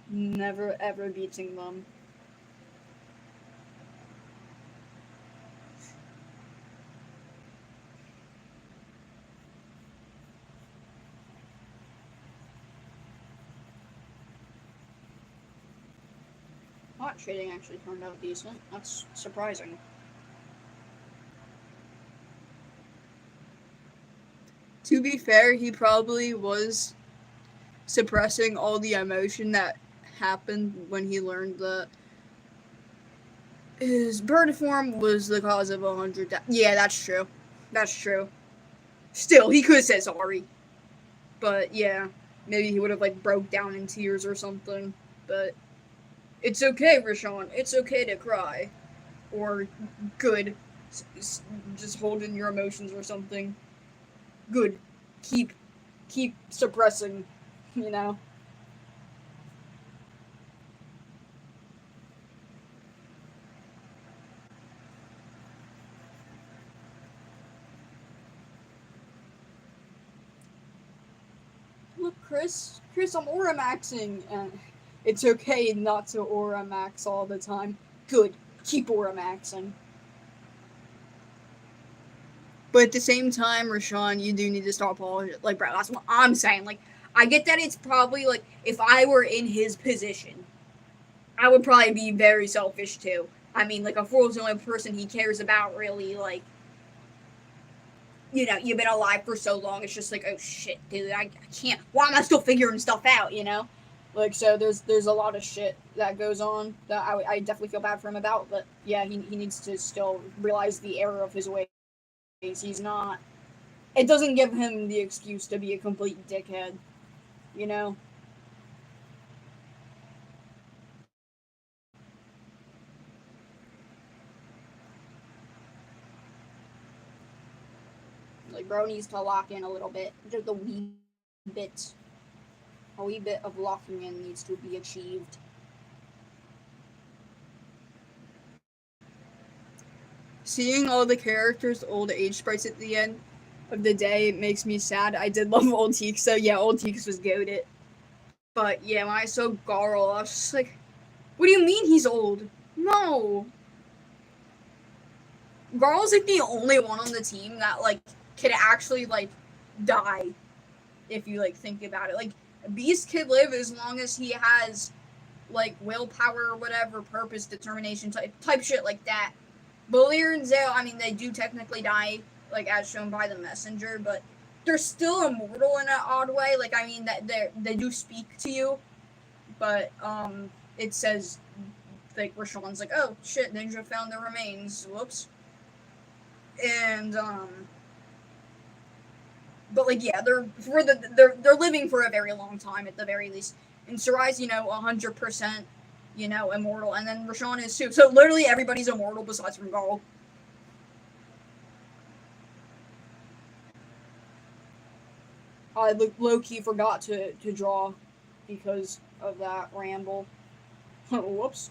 Never ever beating them. Hot trading actually turned out decent. That's surprising. To be fair, he probably was suppressing all the emotion that happened when he learned that his bird form was the cause of 100 deaths. Yeah, that's true. That's true. Still, he could have said sorry. But yeah, maybe he would have like broke down in tears or something. But it's okay, Rashawn. It's okay to cry. Or good. Just hold in your emotions or something. Good. Keep suppressing, you know. Look, Chris, I'm aura maxing. It's okay not to aura max all the time. Good. Keep aura maxing. But at the same time, Rashawn, you do need to stop apologizing. Like, bro, that's what I'm saying. Like, I get that it's probably like if I were in his position, I would probably be very selfish too. I mean, like, a fool's the only person he cares about, really. Like, you know, you've been alive for so long. It's just like, oh shit, dude, I can't. Why am I still figuring stuff out? You know, like, so there's a lot of shit that goes on that I definitely feel bad for him about. But yeah, he needs to still realize the error of his ways. He's not. It doesn't give him the excuse to be a complete dickhead. You know. Like, bro needs to lock in a little bit. Just bit. A wee bit of locking in needs to be achieved. Seeing all the characters' old age sprites at the end of the day makes me sad. I did love Old Teeks, so yeah, Old Teeks was goated. But yeah, when I saw Garl, I was just like, what do you mean he's old? No. Garl's like the only one on the team that like could actually like die if you like think about it. Like Beast could live as long as he has like willpower or whatever, purpose, determination type shit like that. Bullier and Zale, I mean, they do technically die, like as shown by the messenger, but they're still immortal in an odd way. Like, I mean, that they do speak to you, but it says like Rashawn's like, oh shit, Ninja found the remains. Whoops. And but like yeah, they're living for a very long time at the very least. And Sarai's 100%, immortal, and then Rashawn is too. So literally everybody's immortal besides from Gall. I low key forgot to draw because of that ramble. Whoops.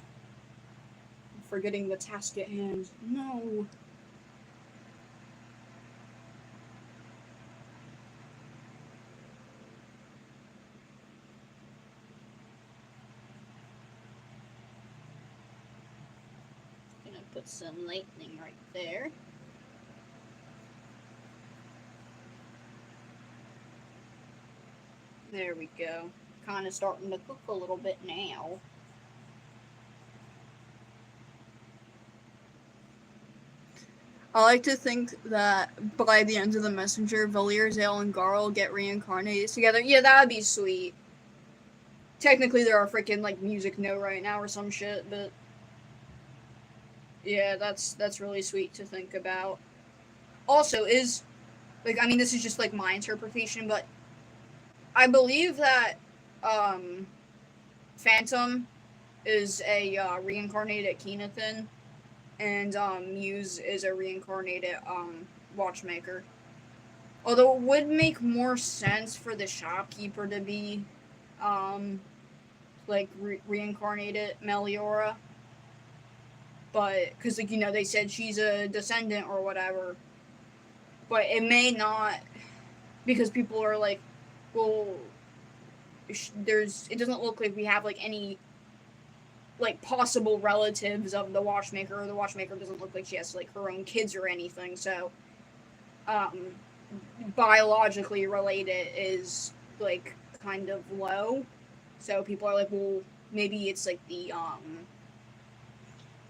Forgetting the task at hand. No. Gonna put some lightning right there. There we go. Kind of starting to cook a little bit now. I like to think that by the end of the Messenger, Valir, Zale, and Garl get reincarnated together. Yeah, that would be sweet. Technically, they're a freaking like music note right now or some shit, but yeah, that's really sweet to think about. Also, is like I mean, this is just like my interpretation, but I believe that um, Phantom is a reincarnated Keenathan, and Muse is a reincarnated Watchmaker. Although it would make more sense for the shopkeeper to be um, like reincarnated Meliora, but because like they said she's a descendant or whatever, but it may not because people are like, well, it doesn't look like we have like any like possible relatives of the Watchmaker, or the Watchmaker doesn't look like she has like her own kids or anything, so um, biologically related is like kind of low. So people are like, well, maybe it's like the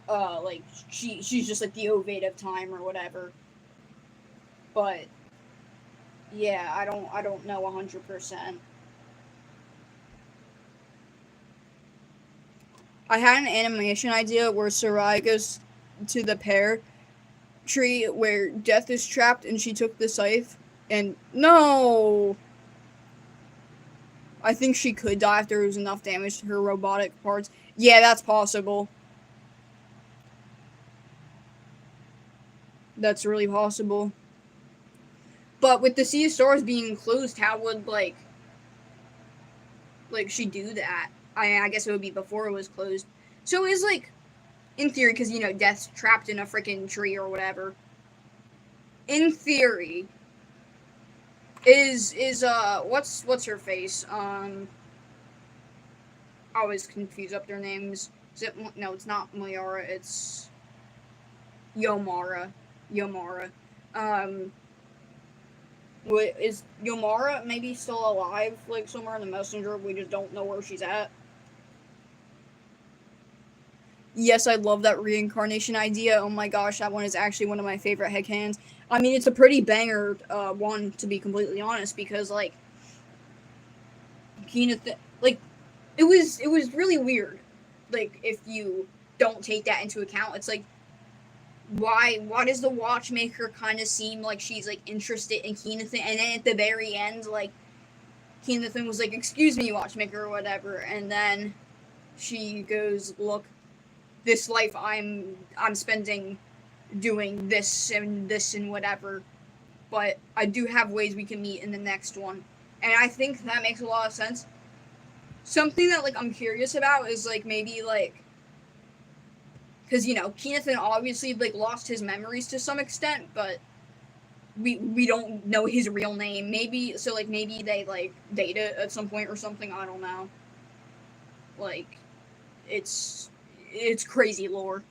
like she's just like the ovate of time or whatever. But yeah, I don't know 100%. I had an animation idea where Sarai goes to the pear tree where Death is trapped and she took the scythe and no, I think she could die if there was enough damage to her robotic parts. Yeah, that's possible. That's really possible. But with the Sea of Stars being closed, how would like she do that? I guess it would be before it was closed. So it's like in theory, because Death's trapped in a freaking tree or whatever. In theory, is what's her face? I always confuse up their names. Is it no? It's not Mayara. It's Yomara. Yomara. Um, is Yomara maybe still alive, like somewhere in the messenger? We just don't know where she's at. Yes, I love that reincarnation idea. Oh my gosh, that one is actually one of my favorite headcanons. I mean, it's a pretty banger one, to be completely honest, because like Keeneth, like it was really weird. Like if you don't take that into account, it's like why does the watchmaker kind of seem like she's like interested in Keenathan, and then at the very end, like Keenathan was like, "Excuse me, watchmaker," or whatever, and then she goes, "Look, this life I'm spending doing this and whatever, but I do have ways we can meet in the next one," and I think that makes a lot of sense. Something that like I'm curious about is like maybe like because Keenathan obviously like lost his memories to some extent, but we don't know his real name. Maybe so like maybe they like date it at some point or something. I don't know. Like it's crazy lore.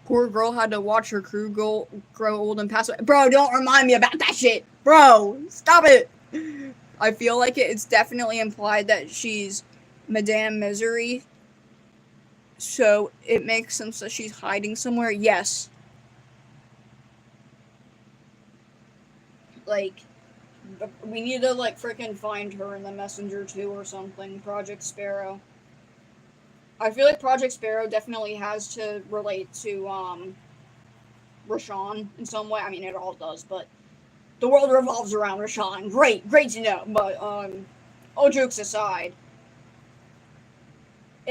Poor girl had to watch her crew grow old and pass away. Bro, don't remind me about that shit. Bro, stop it. I feel like it's definitely implied that she's Madame Misery. So it makes sense that she's hiding somewhere. Yes. Like, we need to, like, freaking find her in the Messenger 2 or something. Project Sparrow. I feel like Project Sparrow definitely has to relate to, Rashawn in some way. I mean, it all does, but the world revolves around Rashawn. Great to know. But, all jokes aside,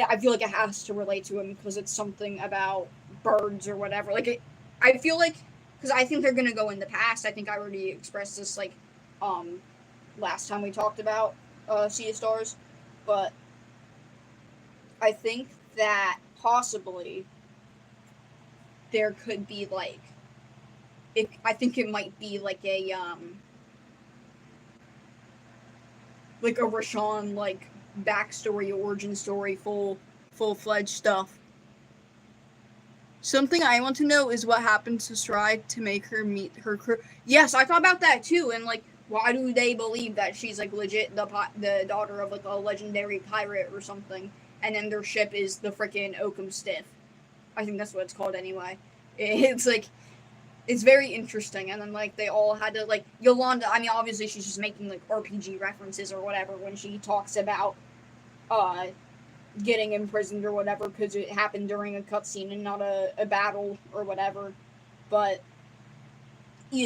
I feel like it has to relate to him because it's something about birds or whatever. Like, I feel like, because I think they're gonna go in the past. I think I already expressed this like, last time we talked about Sea of Stars, but I think that possibly there could be like, I think it might be like a Rashawn like backstory, origin story, full-fledged stuff. Something I want to know is what happened to Sarai to make her meet her crew. Yes, I thought about that too, and like, why do they believe that she's like legit the daughter of like a legendary pirate or something, and then their ship is the freaking Oakham Stiff? I think that's what it's called anyway. It's like it's very interesting, and then like they all had to like Yolanda. I mean, obviously she's just making like RPG references or whatever when she talks about uh getting imprisoned or whatever because it happened during a cutscene and not a battle or whatever. But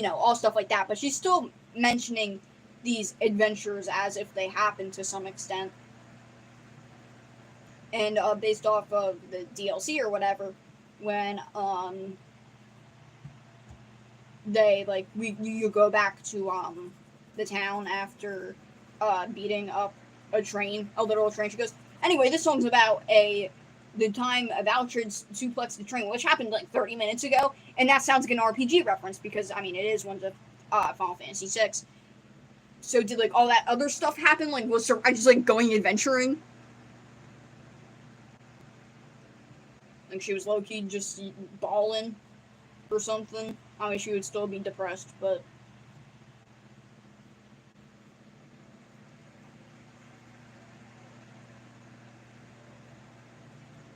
all stuff like that. But she's still mentioning these adventures as if they happened to some extent, and based off of the DLC or whatever, when they like you go back to the town after beating up a literal train. She goes, anyway, this song's about the time a Valtrid suplexed the train, which happened like 30 minutes ago, and that sounds like an RPG reference because I mean it is one of Final Fantasy VI. So did like all that other stuff happen? Like was I just like going adventuring? Like she was low key just balling or something. I mean she would still be depressed, but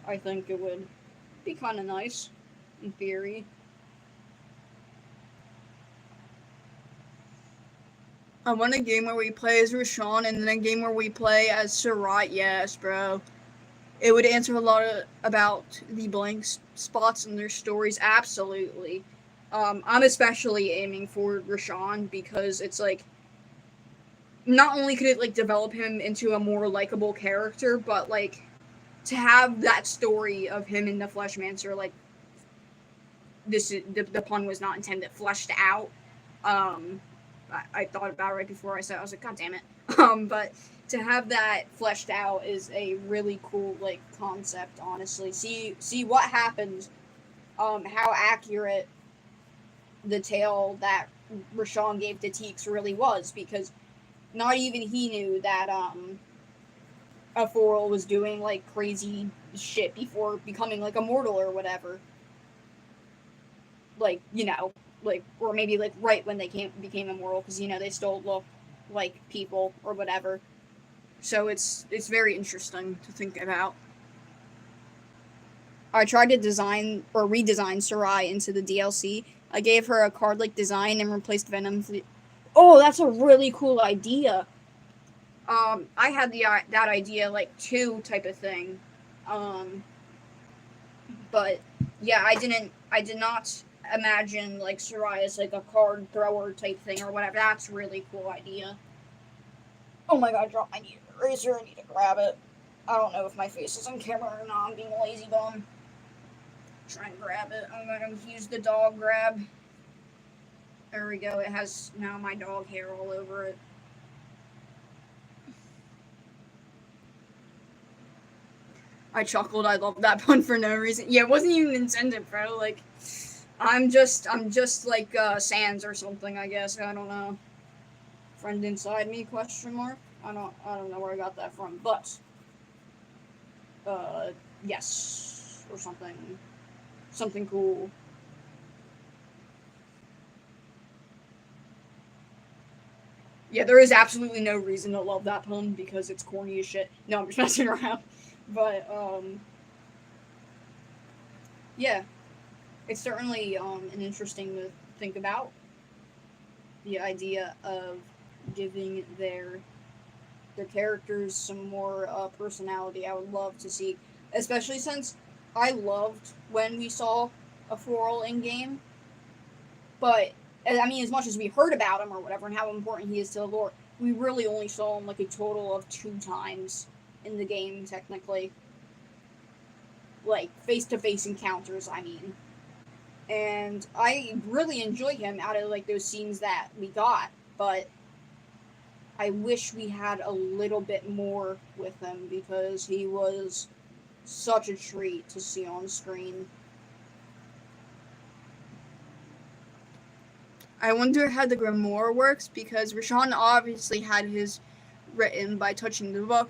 I think it would be kind of nice in theory. I want a game where we play as Rashawn and then a game where we play as Sarai. Yes, bro. It would answer a lot about the blank spots in their stories. Absolutely. I'm especially aiming for Rashawn because it's like not only could it like develop him into a more likable character, but like to have that story of him and the Fleshmancer, like this the pun was not intended, fleshed out. I thought about it right before I said it. I was like, God damn it. But to have that fleshed out is a really cool like concept. Honestly, see what happens. How accurate the tale that Rashawn gave to Teeks really was, because not even he knew that Aforil was doing like crazy shit before becoming like immortal or whatever. Like like or maybe like right when they became immortal, because they still look like people or whatever. So it's very interesting to think about. I tried to design or redesign Sarai into the DLC. I gave her a card like design and replaced Venom. Oh, that's a really cool idea. I had that idea like too type of thing. Um, but yeah, I did not imagine like Sarai as like a card thrower type thing or whatever. That's a really cool idea. Oh my god, I dropped my eraser. I need to grab it. I don't know if my face is on camera or not. I'm being a lazy bum. Try and grab it. I'm gonna use the dog grab. There we go. It has now my dog hair all over it. I chuckled. I love that pun for no reason. Yeah, it wasn't even intended, bro. Like, I'm just like Sans or something. I guess I don't know. Friend inside me? Question mark. I don't know where I got that from, but yes, or something cool. Yeah, there is absolutely no reason to love that pun because it's corny as shit. No, I'm just messing around. But yeah, it's certainly an interesting to think about. The idea of giving their characters some more personality. I would love to see, especially since I loved when we saw a Floral in game. But I mean, as much as we heard about him or whatever and how important he is to the lore, we really only saw him like a total of 2 times in the game, technically. Like face-to-face encounters, I mean. And I really enjoy him out of like those scenes that we got, but I wish we had a little bit more with him because he was such a treat to see on screen. I wonder how the Grimoire works because Rashawn obviously had his written by touching the book,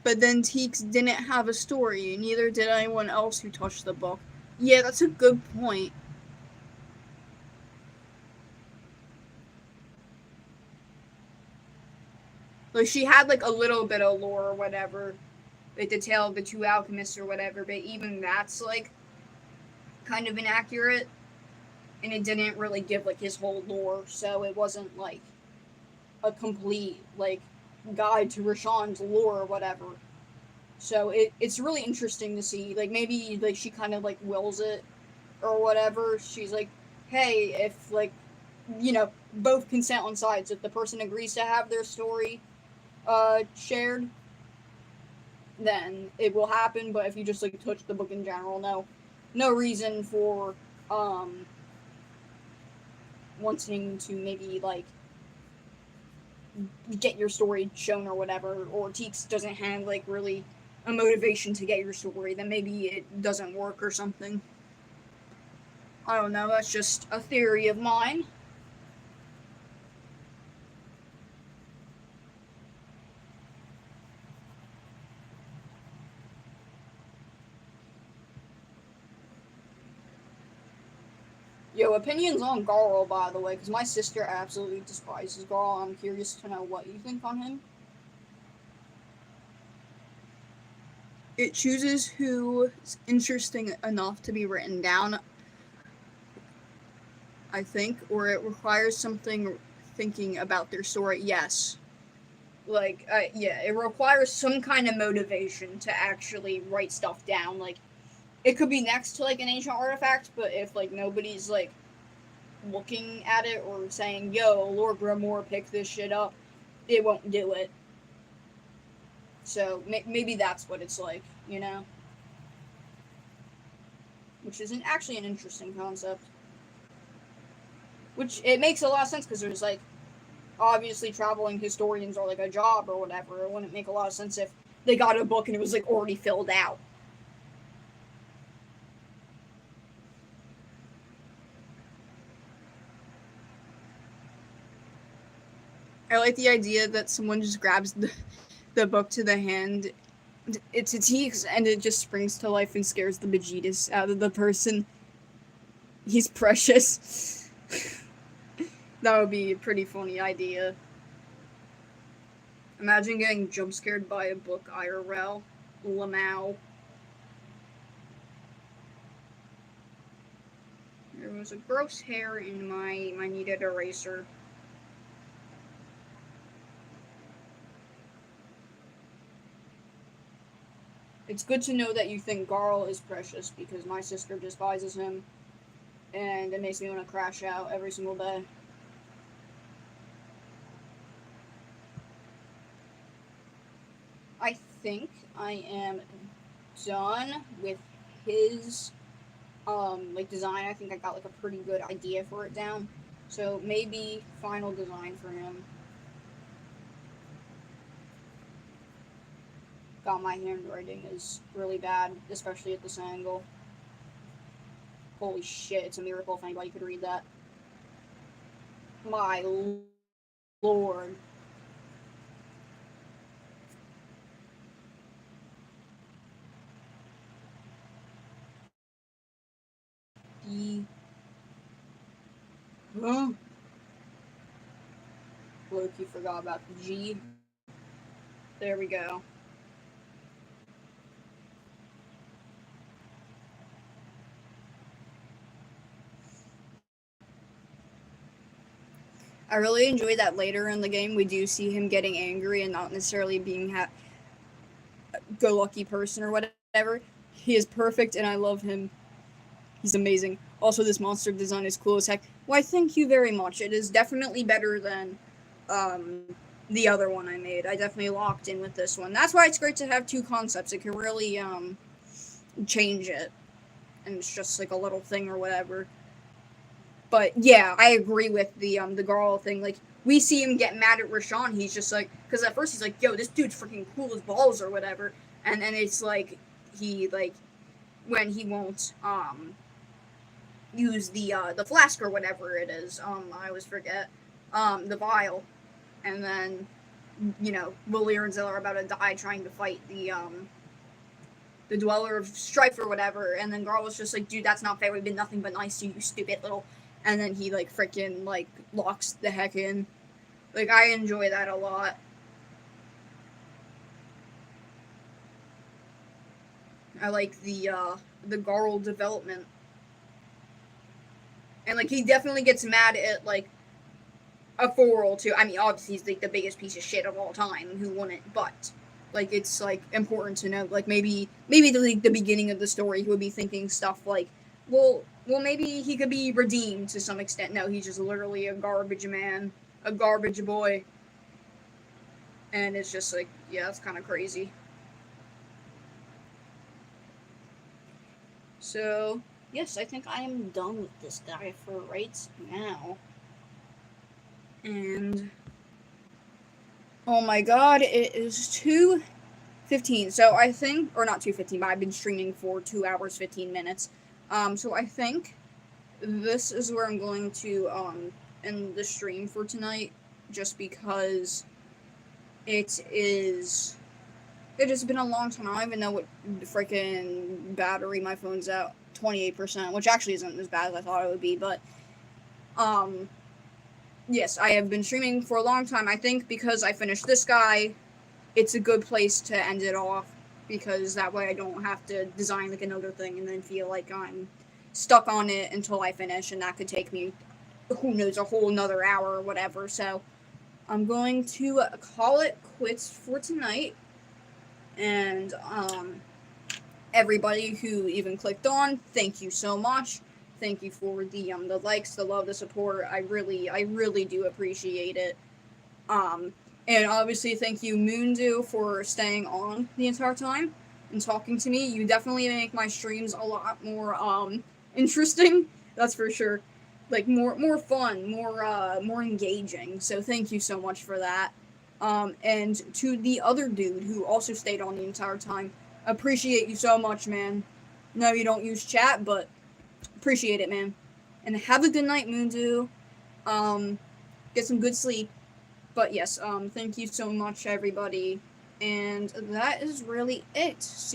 but then Teeks didn't have a story, and neither did anyone else who touched the book. Yeah, that's a good point. Like, she had, like, a little bit of lore or whatever, like the tale of the two alchemists or whatever, but even that's, like, kind of inaccurate, and it didn't really give like his whole lore, so it wasn't like a complete like guide to Rashawn's lore or whatever. So it's really interesting to see. Like maybe like she kind of like wills it or whatever. She's like, hey, if like both consent on sides. If the person agrees to have their story shared, then it will happen. But if you just like touch the book in general, no reason for wanting to maybe like get your story shown or whatever, or Teeks doesn't have like really a motivation to get your story, then maybe it doesn't work or something. I don't know, that's just a theory of mine. Yo, opinions on Garl, by the way, because my sister absolutely despises Garl. I'm curious to know what you think on him. It chooses who's interesting enough to be written down, I think, or it requires something thinking about their story. Yes. Like, yeah, it requires some kind of motivation to actually write stuff down. Like, it could be next to, like, an ancient artifact, but if, like, nobody's, like, looking at it or saying, yo, Lord Grimoire, pick this shit up, it won't do it. So, maybe that's what it's like, you know? Which is actually an interesting concept. Which, it makes a lot of sense, because there's, like, obviously traveling historians are, like, a job or whatever. It wouldn't make a lot of sense if they got a book and it was, like, already filled out. I like the idea that someone just grabs the book to the hand. It's a Teeks, and it just springs to life and scares the bejesus out of the person. He's precious. That would be a pretty funny idea. Imagine getting jump scared by a book IRL. Lamau. There was a gross hair in my kneaded eraser. It's good to know that you think Garl is precious, because my sister despises him, and it makes me want to crash out every single day. I think I am done with his like design. I think I got like a pretty good idea for it down. So maybe final design for him. God, my handwriting is really bad, especially at this angle. Holy shit, it's a miracle if anybody could read that. My lord. D. Huh? Loki forgot about the G. There we go. I really enjoy that later in the game we do see him getting angry and not necessarily being go lucky person or whatever. He is perfect and I love him. He's amazing. Also, this monster design is cool as heck. Why, thank you very much. It is definitely better than um, the other one I made. I definitely locked in with this one. That's why it's great to have two concepts. It can really change it. And it's just like a little thing or whatever. But yeah, I agree with the Garl thing. Like, we see him get mad at Rashawn. He's just like, because at first he's like, yo, this dude's freaking cool as balls or whatever. And then it's like, he, like, when he won't, use the flask or whatever it is. I always forget. The vial. And then, Willier and Zilla are about to die trying to fight the Dweller of Strife or whatever. And then Garl was just like, dude, that's not fair. We've been nothing but nice to you, stupid little. And then he, like, freaking, like, locks the heck in. Like, I enjoy that a lot. I like the Garl development. And like he definitely gets mad at like a 4-year-old. I mean, obviously he's like the biggest piece of shit of all time. Who wouldn't? But like it's like important to know. Like maybe like the beginning of the story, he would be thinking stuff like, well, maybe he could be redeemed to some extent. No, he's just literally a garbage man, a garbage boy, and it's just like, yeah, it's kind of crazy. So yes, I think I am done with this guy for right now. And oh my god, it is 2:15. So I think, or not 2:15, but I've been streaming for 2 hours 15 minutes. So I think this is where I'm going to end the stream for tonight, just because it is. It has been a long time. I don't even know what freaking battery my phone's at. 28%, which actually isn't as bad as I thought it would be, but um yes, I have been streaming for a long time. I think because I finished this guy, it's a good place to end it off, because that way I don't have to design like another thing and then feel like I'm stuck on it until I finish, and that could take me, who knows, a whole another hour or whatever. So I'm going to call it quits for tonight, and everybody who even clicked on, thank you so much. Thank you for the likes, the love, the support. I really do appreciate it. And obviously, thank you, Moondew, for staying on the entire time and talking to me. You definitely make my streams a lot more interesting. That's for sure. Like more fun, more engaging. So thank you so much for that. And to the other dude who also stayed on the entire time, appreciate you so much, man. No, you don't use chat, but appreciate it, man. And have a good night, Moondew. Get some good sleep. But yes, thank you so much, everybody. And that is really it.